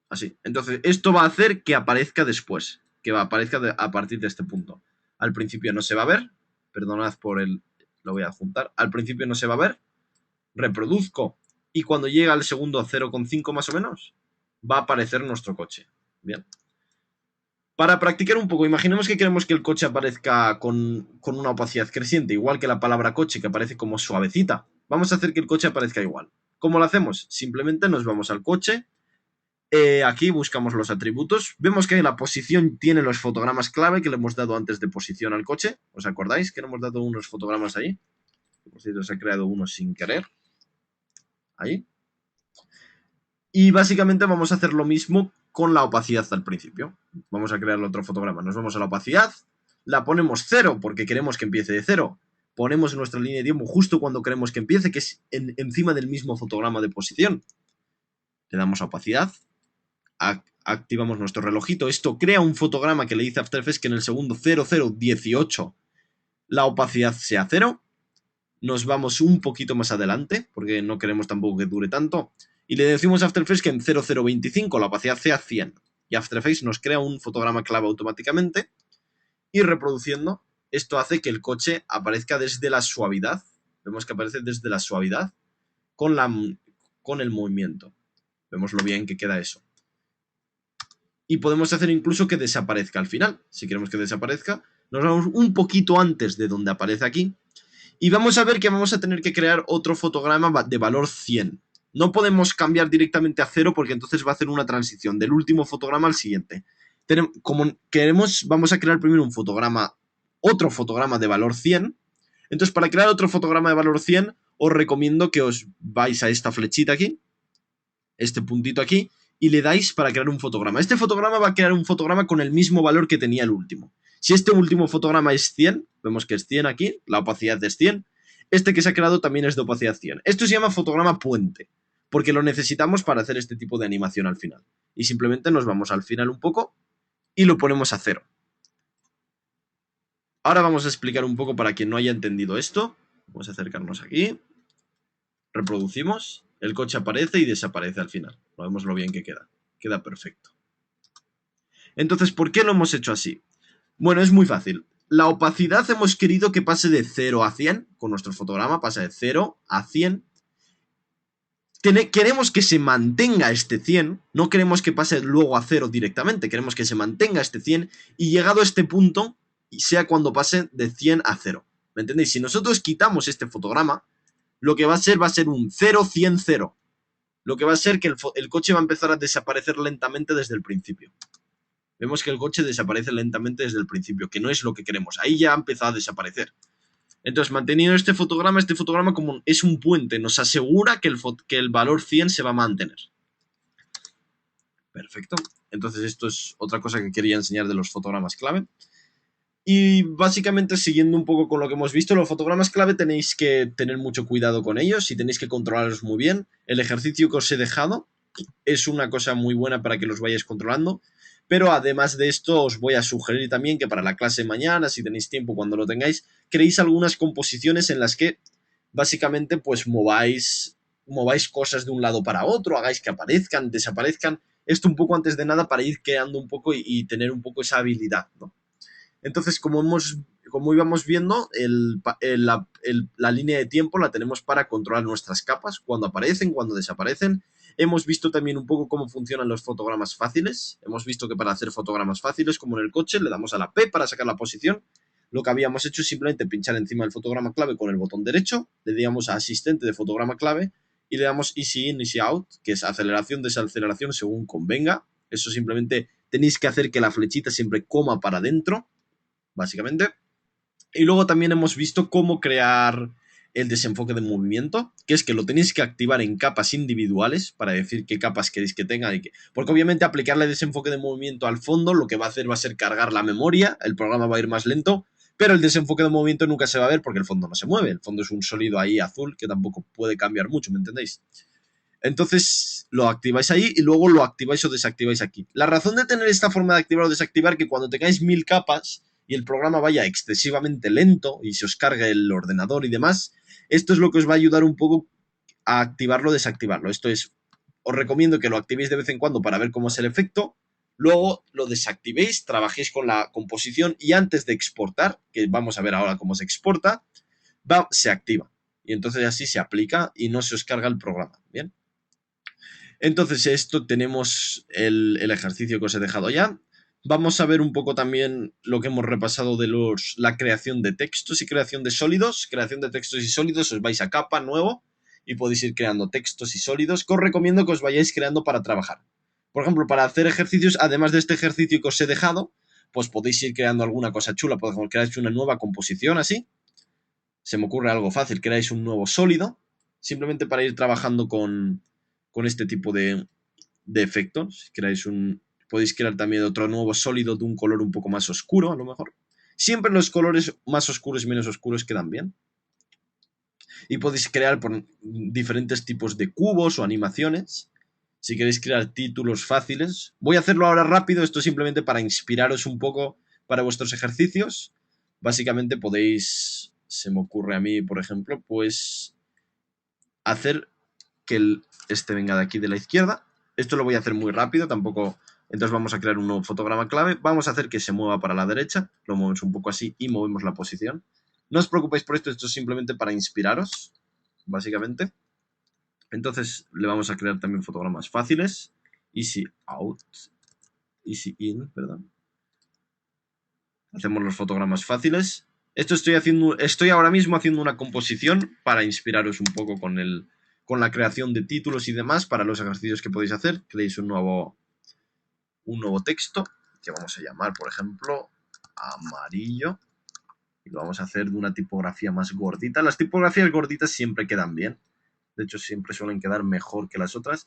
Así. Entonces, esto va a hacer que aparezca después, que aparezca a partir de este punto. Al principio no se va a ver, perdonad por lo voy a adjuntar, al principio no se va a ver, reproduzco y cuando llega al segundo 0,5 más o menos, va a aparecer nuestro coche. Bien. Para practicar un poco, imaginemos que queremos que el coche aparezca con una opacidad creciente, igual que la palabra coche, que aparece como suavecita. Vamos a hacer que el coche aparezca igual. ¿Cómo lo hacemos? Simplemente nos vamos al coche, aquí buscamos los atributos, vemos que la posición tiene los fotogramas clave que le hemos dado antes de posición al coche. ¿Os acordáis que le hemos dado unos fotogramas ahí? Por cierto, se ha creado uno sin querer. Ahí. Y básicamente vamos a hacer lo mismo con la opacidad al principio. Vamos a crear otro fotograma. Nos vamos a la opacidad, la ponemos 0 porque queremos que empiece de 0. Ponemos nuestra línea de tiempo justo cuando queremos que empiece, que es encima del mismo fotograma de posición. Le damos a opacidad, activamos nuestro relojito. Esto crea un fotograma que le dice After Effects que en el segundo 0018 la opacidad sea 0. Nos vamos un poquito más adelante, porque no queremos tampoco que dure tanto. Y le decimos a After Effects que en 0025 la opacidad sea 100. Y After Effects nos crea un fotograma clave automáticamente. Y reproduciendo, esto hace que el coche aparezca desde la suavidad. Vemos que aparece desde la suavidad con el movimiento. Vemos lo bien que queda eso. Y podemos hacer incluso que desaparezca al final. Si queremos que desaparezca, nos vamos un poquito antes de donde aparece aquí. Y vamos a ver que vamos a tener que crear otro fotograma de valor 100. No podemos cambiar directamente a 0 porque entonces va a hacer una transición del último fotograma al siguiente. Como queremos, vamos a crear primero otro fotograma de valor 100. Entonces, para crear otro fotograma de valor 100, os recomiendo que os vais a esta flechita aquí, este puntito aquí, y le dais para crear un fotograma. Este fotograma va a crear un fotograma con el mismo valor que tenía el último. Si este último fotograma es 100, vemos que es 100 aquí, la opacidad es 100. Este que se ha creado también es de opacidad 100. Esto se llama fotograma puente, porque lo necesitamos para hacer este tipo de animación al final. Y simplemente nos vamos al final un poco y lo ponemos a 0. Ahora vamos a explicar un poco para quien no haya entendido esto. Vamos a acercarnos aquí. Reproducimos. El coche aparece y desaparece al final. Vemos lo bien que queda. Queda perfecto. Entonces, ¿por qué lo hemos hecho así? Bueno, es muy fácil. la opacidad hemos querido que pase de 0 a 100. Con nuestro fotograma pasa de 0 a 100. Queremos que se mantenga este 100. No queremos que pase luego a 0 directamente. Queremos que se mantenga este 100. Y llegado a este punto, sea cuando pase de 100 a 0. ¿Me entendéis? Si nosotros quitamos este fotograma, lo que va a ser un 0, 100, 0. Lo que va a ser que el coche va a empezar a desaparecer lentamente desde el principio. Vemos que el coche desaparece lentamente desde el principio, que no es lo que queremos. Ahí ya ha empezado a desaparecer. Entonces, manteniendo este fotograma como es un puente, nos asegura que el valor 100 se va a mantener. Perfecto. Entonces, esto es otra cosa que quería enseñar de los fotogramas clave. Y básicamente, siguiendo un poco con lo que hemos visto, los fotogramas clave tenéis que tener mucho cuidado con ellos y tenéis que controlarlos muy bien. El ejercicio que os he dejado es una cosa muy buena para que los vayáis controlando. Pero además de esto, os voy a sugerir también que para la clase de mañana, si tenéis tiempo cuando lo tengáis, creéis algunas composiciones en las que básicamente pues mováis cosas de un lado para otro, hagáis que aparezcan, desaparezcan. Esto un poco antes de nada para ir creando un poco y tener un poco esa habilidad, ¿no? Entonces, como íbamos viendo, la línea de tiempo la tenemos para controlar nuestras capas, cuando aparecen, cuando desaparecen. Hemos visto también un poco cómo funcionan los fotogramas fáciles. Hemos visto que para hacer fotogramas fáciles, como en el coche, le damos a la P para sacar la posición. Lo que habíamos hecho es simplemente pinchar encima del fotograma clave con el botón derecho, le damos a asistente de fotograma clave y le damos Easy In, Easy Out, que es aceleración, desaceleración según convenga. Eso simplemente tenéis que hacer que la flechita siempre coma para adentro, básicamente. Y luego también hemos visto cómo crear el desenfoque de movimiento, que es que lo tenéis que activar en capas individuales para decir qué capas queréis que tenga. Porque obviamente aplicarle desenfoque de movimiento al fondo lo que va a hacer va a ser cargar la memoria, el programa va a ir más lento, pero el desenfoque de movimiento nunca se va a ver porque el fondo no se mueve. El fondo es un sólido ahí azul que tampoco puede cambiar mucho, ¿me entendéis? Entonces lo activáis ahí y luego lo activáis o desactiváis aquí. La razón de tener esta forma de activar o desactivar es que cuando tengáis 1000 capas y el programa vaya excesivamente lento y se os cargue el ordenador y demás, esto es lo que os va a ayudar un poco a activarlo o desactivarlo. Esto es, os recomiendo que lo activéis de vez en cuando para ver cómo es el efecto, luego lo desactivéis, trabajéis con la composición y antes de exportar, que vamos a ver ahora cómo se exporta, se activa. Y entonces así se aplica y no se os carga el programa. ¿Bien? Entonces esto tenemos el ejercicio que os he dejado ya. Vamos a ver un poco también lo que hemos repasado de la creación de textos y creación de sólidos. Creación de textos y sólidos, os vais a capa, nuevo, y podéis ir creando textos y sólidos, que os recomiendo que os vayáis creando para trabajar. Por ejemplo, para hacer ejercicios, además de este ejercicio que os he dejado, pues podéis ir creando alguna cosa chula. Por ejemplo, creáis una nueva composición así. Se me ocurre algo fácil, creáis un nuevo sólido, simplemente para ir trabajando con este tipo de efectos. Podéis crear también otro nuevo sólido de un color un poco más oscuro, a lo mejor. Siempre los colores más oscuros y menos oscuros quedan bien. Y podéis crear por diferentes tipos de cubos o animaciones. Si queréis crear títulos fáciles. Voy a hacerlo ahora rápido, esto simplemente para inspiraros un poco para vuestros ejercicios. Básicamente podéis, se me ocurre a mí, por ejemplo, pues hacer que este venga de aquí de la izquierda. Esto lo voy a hacer muy rápido, tampoco. Entonces vamos a crear un nuevo fotograma clave. Vamos a hacer que se mueva para la derecha. Lo movemos un poco así y movemos la posición. No os preocupéis por esto, esto es simplemente para inspiraros, básicamente. Entonces le vamos a crear también fotogramas fáciles. Easy out. Easy in, perdón. Hacemos los fotogramas fáciles. Estoy ahora mismo haciendo una composición para inspiraros un poco con la creación de títulos y demás para los ejercicios que podéis hacer. Creéis un nuevo texto que vamos a llamar, por ejemplo, amarillo. Y lo vamos a hacer de una tipografía más gordita. Las tipografías gorditas siempre quedan bien. De hecho, siempre suelen quedar mejor que las otras.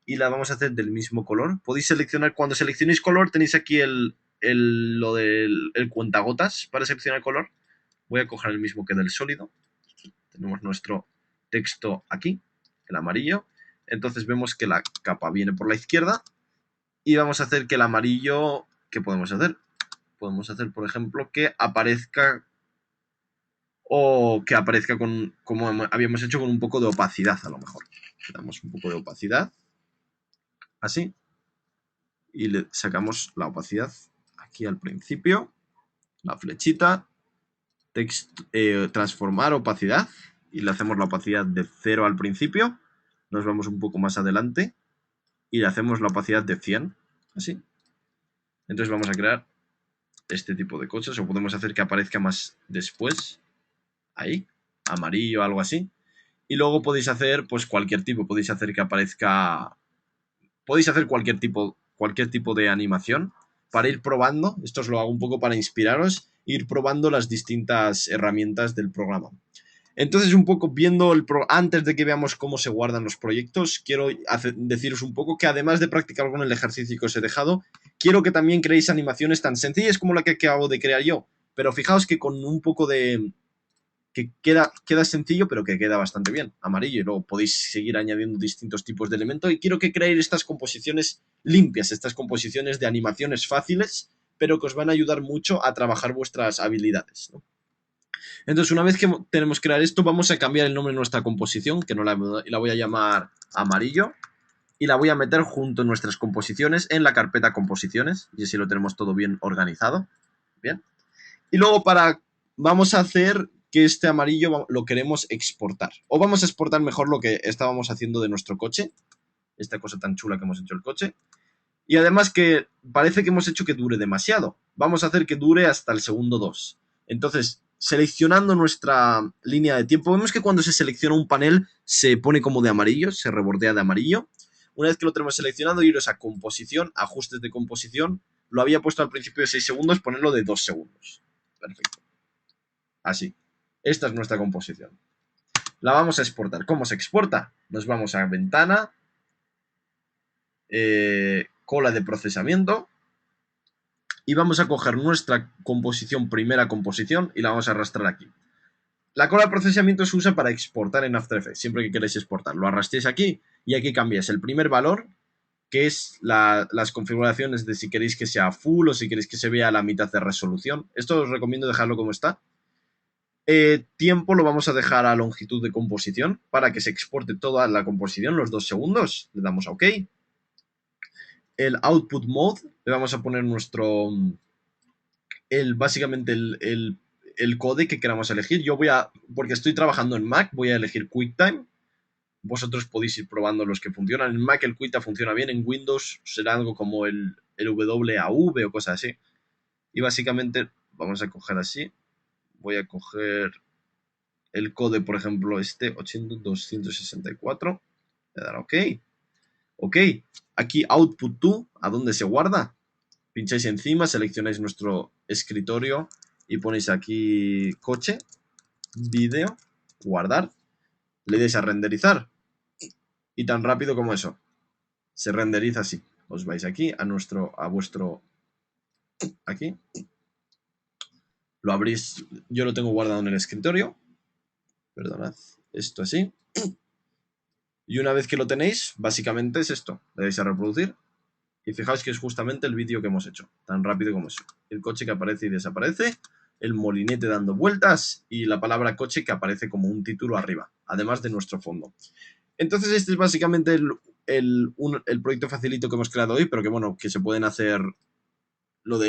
Y la vamos a hacer del mismo color. Podéis seleccionar, cuando seleccionéis color, tenéis aquí lo del cuentagotas para seleccionar color. Voy a coger el mismo que del sólido. Tenemos nuestro texto aquí, el amarillo. Entonces vemos que la capa viene por la izquierda. Y vamos a hacer que el amarillo... ¿Qué podemos hacer? Podemos hacer, por ejemplo, que aparezca... O que aparezca como habíamos hecho, con un poco de opacidad, a lo mejor. Le damos un poco de opacidad. Así. Y le sacamos la opacidad aquí al principio. la flechita, transformar opacidad, y le hacemos la opacidad de 0 al principio, nos vamos un poco más adelante, y le hacemos la opacidad de 100, así. Entonces vamos a crear este tipo de cosas, o podemos hacer que aparezca más después, ahí, amarillo, algo así. Y luego podéis hacer, pues, cualquier tipo, podéis hacer que aparezca, podéis hacer cualquier tipo de animación para ir probando. Esto os lo hago un poco para inspiraros, ir probando las distintas herramientas del programa. Entonces, un poco viendo antes de que veamos cómo se guardan los proyectos, quiero deciros un poco que además de practicar con el ejercicio que os he dejado, quiero que también creéis animaciones tan sencillas como la que acabo de crear yo. Pero fijaos que con un poco de... que queda sencillo, pero que queda bastante bien, amarillo. Y luego podéis seguir añadiendo distintos tipos de elementos. Y quiero que creéis estas composiciones limpias, estas composiciones de animaciones fáciles, pero que os van a ayudar mucho a trabajar vuestras habilidades, ¿no? Entonces, una vez que tenemos que crear esto, vamos a cambiar el nombre de nuestra composición, que no la voy a llamar amarillo, y la voy a meter junto a nuestras composiciones en la carpeta composiciones, y así lo tenemos todo bien organizado. Bien. Y luego vamos a hacer que este amarillo lo queremos exportar, o vamos a exportar mejor lo que estábamos haciendo de nuestro coche, esta cosa tan chula que hemos hecho el coche. Y además que parece que hemos hecho que dure demasiado. Vamos a hacer que dure hasta el segundo 2. Entonces, seleccionando nuestra línea de tiempo, vemos que cuando se selecciona un panel se pone como de amarillo, se rebordea de amarillo. Una vez que lo tenemos seleccionado, iros a composición, ajustes de composición. Lo había puesto al principio de 6 segundos, ponerlo de 2 segundos. Perfecto. Así. Esta es nuestra composición. La vamos a exportar. ¿Cómo se exporta? Nos vamos a ventana, cola de procesamiento, y vamos a coger nuestra composición, primera composición, y la vamos a arrastrar aquí. La cola de procesamiento se usa para exportar en After Effects, siempre que queréis exportar. Lo arrastréis aquí y aquí cambiáis el primer valor, que es las configuraciones de si queréis que sea full o si queréis que se vea a la mitad de resolución. Esto os recomiendo dejarlo como está. Tiempo lo vamos a dejar a longitud de composición para que se exporte toda la composición, los 2 segundos. Le damos a OK. El output mode, le vamos a poner básicamente el code que queramos elegir. Yo porque estoy trabajando en Mac, voy a elegir QuickTime. Vosotros podéis ir probando los que funcionan. En Mac el QuickTime funciona bien, en Windows será algo como el WAV o cosas así. Y básicamente vamos a coger así. Voy a coger el code, por ejemplo, 80264. Le daré OK. OK. Aquí Output to, ¿a dónde se guarda? Pincháis encima, seleccionáis nuestro escritorio y ponéis aquí coche, vídeo, guardar. Le dais a renderizar. Y tan rápido como eso. Se renderiza así. Os vais aquí a vuestro... Aquí. Lo abrís. Yo lo tengo guardado en el escritorio. Perdonad. Esto así. Y una vez que lo tenéis, básicamente es esto. Le dais a reproducir. Y fijaos que es justamente el vídeo que hemos hecho. Tan rápido como eso. El coche que aparece y desaparece. El molinete dando vueltas. Y la palabra coche que aparece como un título arriba. Además de nuestro fondo. Entonces este es básicamente el proyecto facilito que hemos creado hoy. Pero que bueno, que se pueden hacer lo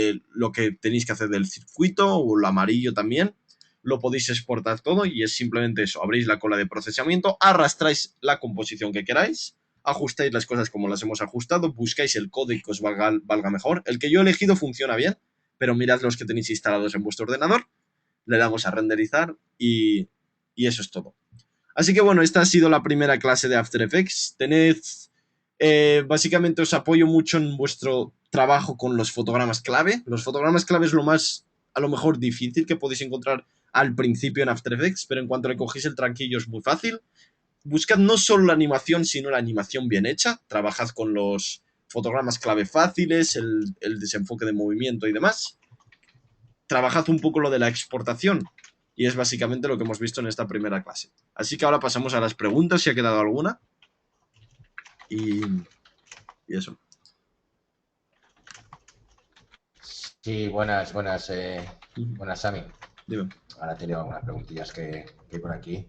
que tenéis que hacer del circuito. O lo amarillo también. Lo podéis exportar todo y es simplemente eso. Abrís la cola de procesamiento. Arrastráis la composición que queráis. Ajustáis las cosas como las hemos ajustado, buscáis el código que os valga mejor. El que yo he elegido funciona bien, pero mirad los que tenéis instalados en vuestro ordenador, le damos a renderizar y eso es todo. Así que bueno, esta ha sido la primera clase de After Effects. Básicamente os apoyo mucho en vuestro trabajo con los fotogramas clave. Los fotogramas clave es lo más, a lo mejor, difícil que podéis encontrar al principio en After Effects, pero en cuanto le cogéis el tranquillo es muy fácil. Buscad no solo la animación, sino la animación bien hecha. Trabajad con los fotogramas clave fáciles, el desenfoque de movimiento y demás. Trabajad un poco lo de la exportación. Y es básicamente lo que hemos visto en esta primera clase. Así que ahora pasamos a las preguntas, si ha quedado alguna. Y eso. Sí, buenas, Sami. Dime. Ahora tengo algunas preguntillas que hay por aquí.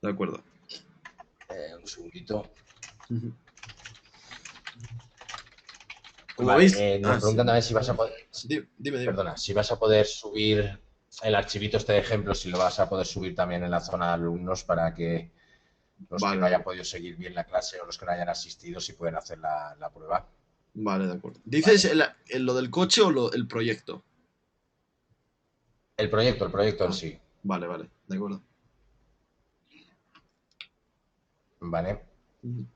De acuerdo. Un segundito. Como Vale, veis... nos sí. preguntan también si vas a poder, Dime. perdona, si vas a poder subir el archivito este de ejemplo, si lo vas a poder subir también en la zona de alumnos para que los que no hayan Vale, podido seguir bien la clase o los que no hayan asistido, si pueden hacer la prueba. vale, de acuerdo. ¿Dices Vale. lo del coche o el proyecto? El proyecto en Ah, sí. vale, de acuerdo. Vale. Ujú.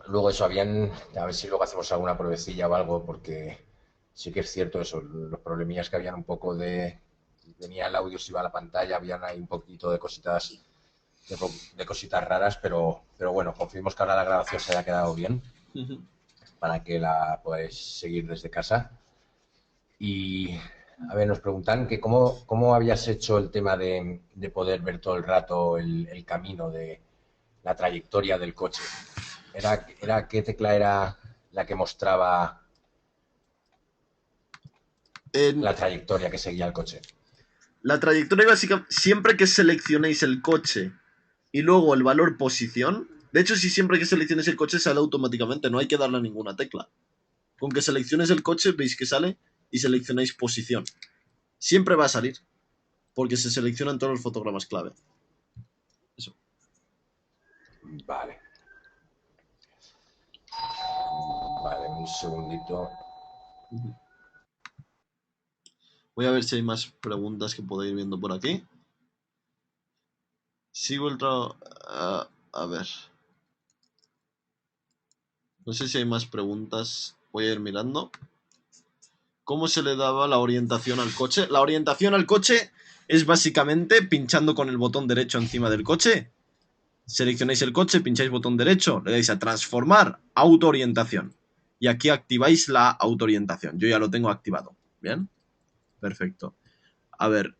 Luego eso, a ver si luego hacemos alguna pruebecilla o algo, porque sí que es cierto eso, los problemillas que habían un poco venía el audio, se iba a la pantalla, habían ahí un poquito de cositas, de cositas raras, pero bueno, confiemos que ahora la grabación se haya quedado bien Ujú. para que la podáis seguir desde casa. Y, a ver, nos preguntan que cómo habías hecho el tema de poder ver todo el rato el camino de la trayectoria del coche. ¿Qué tecla era la que mostraba En la trayectoria que seguía el coche? la trayectoria básica, siempre que seleccionéis el coche y luego el valor posición, de hecho, si siempre que selecciones el coche sale automáticamente, no hay que darle a ninguna tecla. Con que selecciones el coche, veis que sale y seleccionáis posición. Siempre va a salir, porque se seleccionan todos los fotogramas clave. Eso. Vale. Vale, un segundito. Voy a ver si hay más preguntas que puedo ir viendo por aquí. Sigo el trabajo. A ver. No sé si hay más preguntas. Voy a ir mirando. ¿Cómo se le daba la orientación al coche? La orientación al coche es básicamente pinchando con el botón derecho encima del coche. Seleccionáis el coche, pincháis botón derecho, le dais a transformar, autoorientación. Y aquí activáis la autoorientación. Yo ya lo tengo activado. ¿Bien? Perfecto. A ver.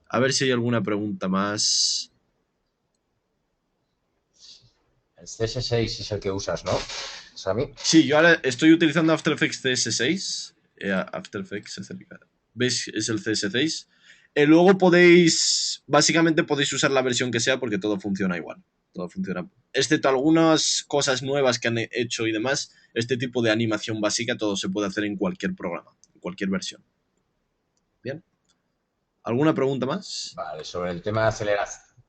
A ver si hay alguna pregunta más. El CS6 es el que usas, ¿no, Sami? Sí, yo ahora estoy utilizando After Effects CS6. After Effects, ¿veis? Es el CS6. Luego básicamente podéis usar la versión que sea porque todo funciona igual. Todo funciona. Excepto algunas cosas nuevas que han hecho y demás, este tipo de animación básica todo se puede hacer en cualquier programa, en cualquier versión. Bien. ¿Alguna pregunta más? Vale, sobre el tema de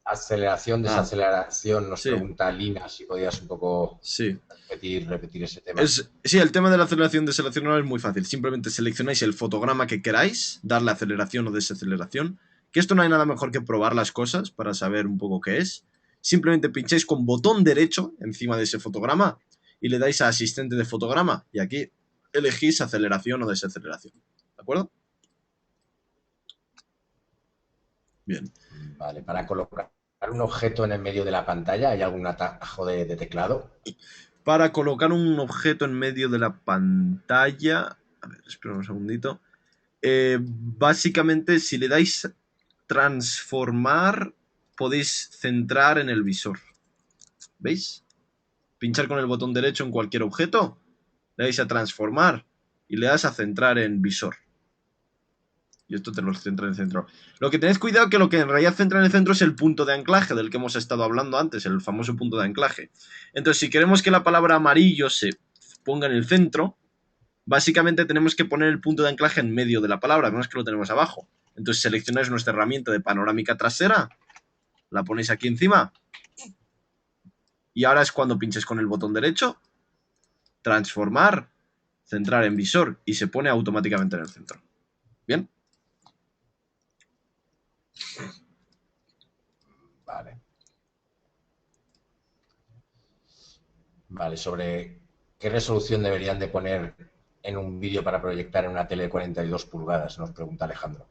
aceleración, desaceleración, nos Sí, pregunta Lina si podías un poco sí. repetir ese tema. Sí, el tema de la aceleración de seleccionar es muy fácil. Simplemente seleccionáis el fotograma que queráis, darle aceleración o desaceleración. Que esto no hay nada mejor que probar las cosas para saber un poco qué es. Simplemente pincháis con botón derecho encima de ese fotograma y le dais a asistente de fotograma. Y aquí elegís aceleración o desaceleración. ¿De acuerdo? Bien. Vale, para colocar un objeto en el medio de la pantalla, ¿hay algún atajo de teclado? Para colocar un objeto en medio de la pantalla. A ver, espera un segundito. Básicamente, si le dais transformar, podéis centrar en el visor. ¿Veis? Pinchar con el botón derecho en cualquier objeto, le dais a transformar y le das a centrar en visor. Y esto te lo centra en el centro. Lo que tenéis cuidado que lo que en realidad centra en el centro es el punto de anclaje del que hemos estado hablando antes, el famoso punto de anclaje. Entonces, si queremos que la palabra amarillo se ponga en el centro, básicamente tenemos que poner el punto de anclaje en medio de la palabra, no es que lo tenemos abajo. Entonces seleccionáis nuestra herramienta de panorámica trasera, la ponéis aquí encima y ahora es cuando pinches con el botón derecho, transformar, centrar en visor y se pone automáticamente en el centro. ¿Bien? Vale. Vale, sobre qué resolución deberían de poner en un vídeo para proyectar en una tele de 42 pulgadas, nos pregunta Alejandro.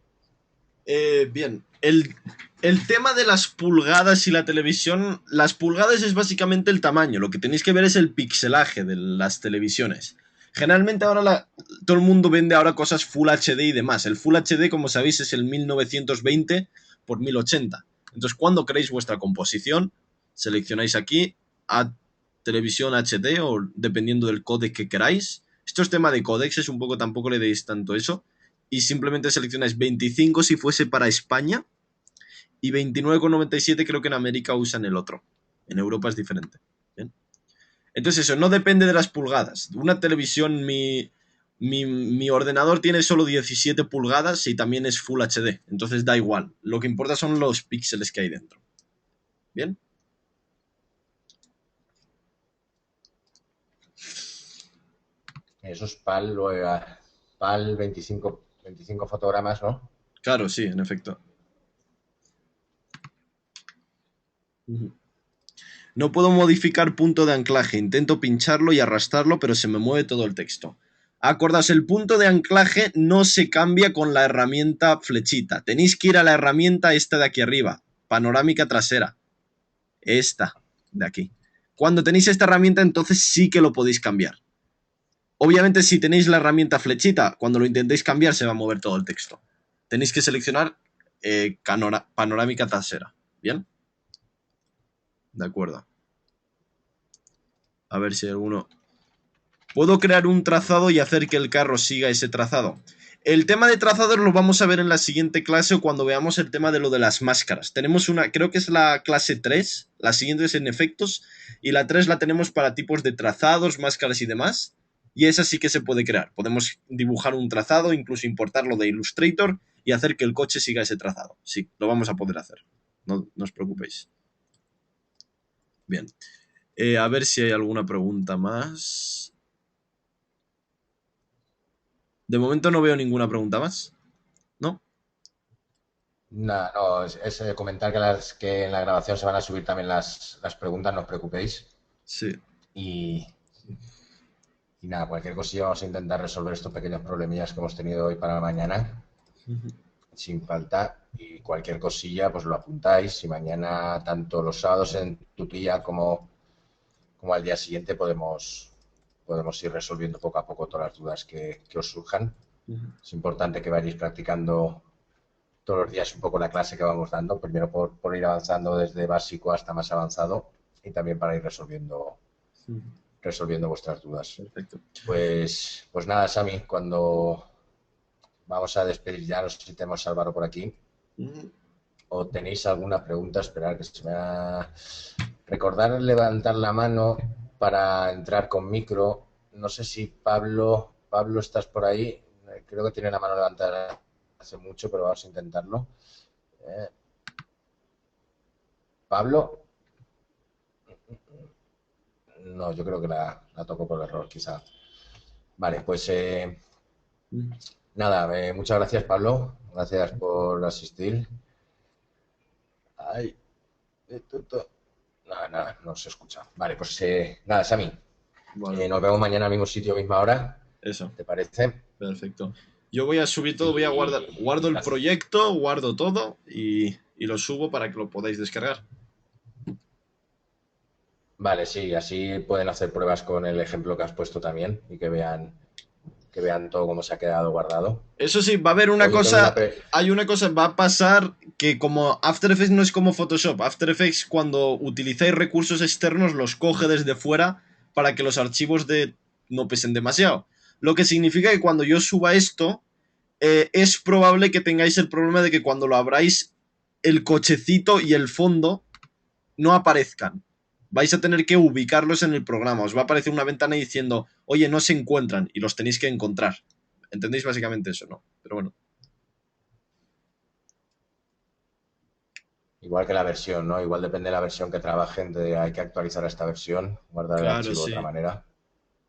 Bien, el tema de las pulgadas y la televisión, las pulgadas es básicamente el tamaño, lo que tenéis que ver es el pixelaje de las televisiones. Generalmente ahora todo el mundo vende ahora cosas Full HD y demás. El Full HD, como sabéis, es el 1920 por 1080. Entonces, cuando queréis vuestra composición, seleccionáis aquí a televisión HD o dependiendo del códec que queráis. Esto es tema de códecs, es un poco, tampoco le deis tanto eso. Y simplemente seleccionáis 25 si fuese para España y 29,97 creo que en América usan el otro. En Europa es diferente. ¿Bien? Entonces eso no depende de las pulgadas. Una televisión, mi ordenador tiene solo 17 pulgadas y también es Full HD. Entonces da igual. Lo que importa son los píxeles que hay dentro. ¿Bien? Eso es PAL 25 fotogramas, ¿no? Claro, sí, en efecto. No puedo modificar punto de anclaje. Intento pincharlo y arrastrarlo, pero se me mueve todo el texto. Acordaos, el punto de anclaje no se cambia con la herramienta flechita. Tenéis que ir a la herramienta esta de aquí arriba. Panorámica trasera. Esta de aquí. Cuando tenéis esta herramienta, entonces sí que lo podéis cambiar. Obviamente, si tenéis la herramienta flechita, cuando lo intentéis cambiar se va a mover todo el texto. Tenéis que seleccionar panorámica trasera. ¿Bien? De acuerdo. A ver si hay alguno. ¿Puedo crear un trazado y hacer que el carro siga ese trazado? El tema de trazados lo vamos a ver en la siguiente clase o cuando veamos el tema de lo de las máscaras. Tenemos una, creo que es la clase 3, la siguiente es en efectos, y la 3 la tenemos para tipos de trazados, máscaras y demás. Y esa sí que se puede crear. Podemos dibujar un trazado, incluso importarlo de Illustrator y hacer que el coche siga ese trazado. Sí, lo vamos a poder hacer. No os preocupéis. Bien. A ver si hay alguna pregunta más. De momento no veo ninguna pregunta más. ¿No? Nada, no, es comentar que en la grabación se van a subir también las preguntas, no os preocupéis. Sí. Y nada, cualquier cosilla vamos a intentar resolver estos pequeños problemillas que hemos tenido hoy para mañana, sin falta. Y cualquier cosilla, pues lo apuntáis. Y mañana, tanto los sábados en tutilla como al día siguiente, podemos ir resolviendo poco a poco todas las dudas que os surjan. Es importante que vayáis practicando todos los días un poco la clase que vamos dando, primero por ir avanzando desde básico hasta más avanzado y también para ir resolviendo vuestras dudas. Perfecto. Pues nada, Sami, cuando vamos a despedir ya, no sé si tenemos a Álvaro por aquí o tenéis alguna pregunta, esperar que se me ha... Recordar levantar la mano para entrar con micro. No sé si Pablo, estás por ahí. Creo que tiene la mano levantada hace mucho, pero vamos a intentarlo. Pablo. No, yo creo que la tocó por error, quizá. Vale, pues nada, muchas gracias, Pablo. Gracias por asistir. Ay, nada, no se escucha. Vale, pues nada, Sami. Vale. Nos vemos mañana al mismo sitio, misma hora. Eso. ¿Te parece? Perfecto. Yo voy a subir todo, voy a guardo el proyecto, guardo todo y lo subo para que lo podáis descargar. Vale, sí, así pueden hacer pruebas con el ejemplo que has puesto también y que vean todo cómo se ha quedado guardado. Eso sí, va a haber una cosa, hay una cosa, va a pasar que como After Effects no es como Photoshop. After Effects cuando utilizáis recursos externos los coge desde fuera para que los archivos no pesen demasiado. Lo que significa que cuando yo suba esto, es probable que tengáis el problema de que cuando lo abráis, el cochecito y el fondo no aparezcan. Vais a tener que ubicarlos en el programa. Os va a aparecer una ventana diciendo, oye, no se encuentran, y los tenéis que encontrar. ¿Entendéis básicamente eso, no? Pero bueno. Igual que la versión, ¿no? Igual depende de la versión que trabajen, hay que actualizar esta versión, guardar el archivo de otra manera.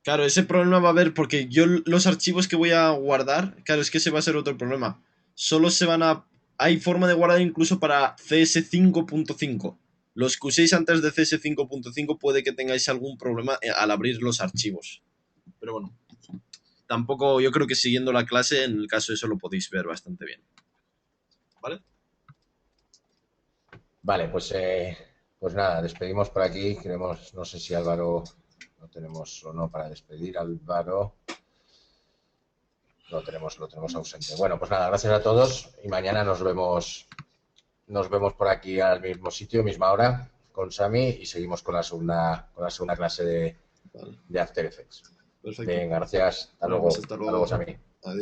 Claro, ese problema va a haber porque yo los archivos que voy a guardar, claro, es que ese va a ser otro problema. Solo se van a... Hay forma de guardar incluso para CS5.5. Los que uséis antes de CS5.5 puede que tengáis algún problema al abrir los archivos. Pero bueno, tampoco yo creo que siguiendo la clase, en el caso de eso lo podéis ver bastante bien. ¿Vale? Vale, pues nada, despedimos por aquí. Queremos, no sé si Álvaro lo tenemos o no para despedir. Álvaro lo tenemos ausente. Bueno, pues nada, gracias a todos y mañana nos vemos por aquí al mismo sitio, misma hora, con Sami y seguimos con la segunda clase de After Effects. Perfecto. Venga, gracias. Hasta luego. Hasta luego, Sami. Adiós.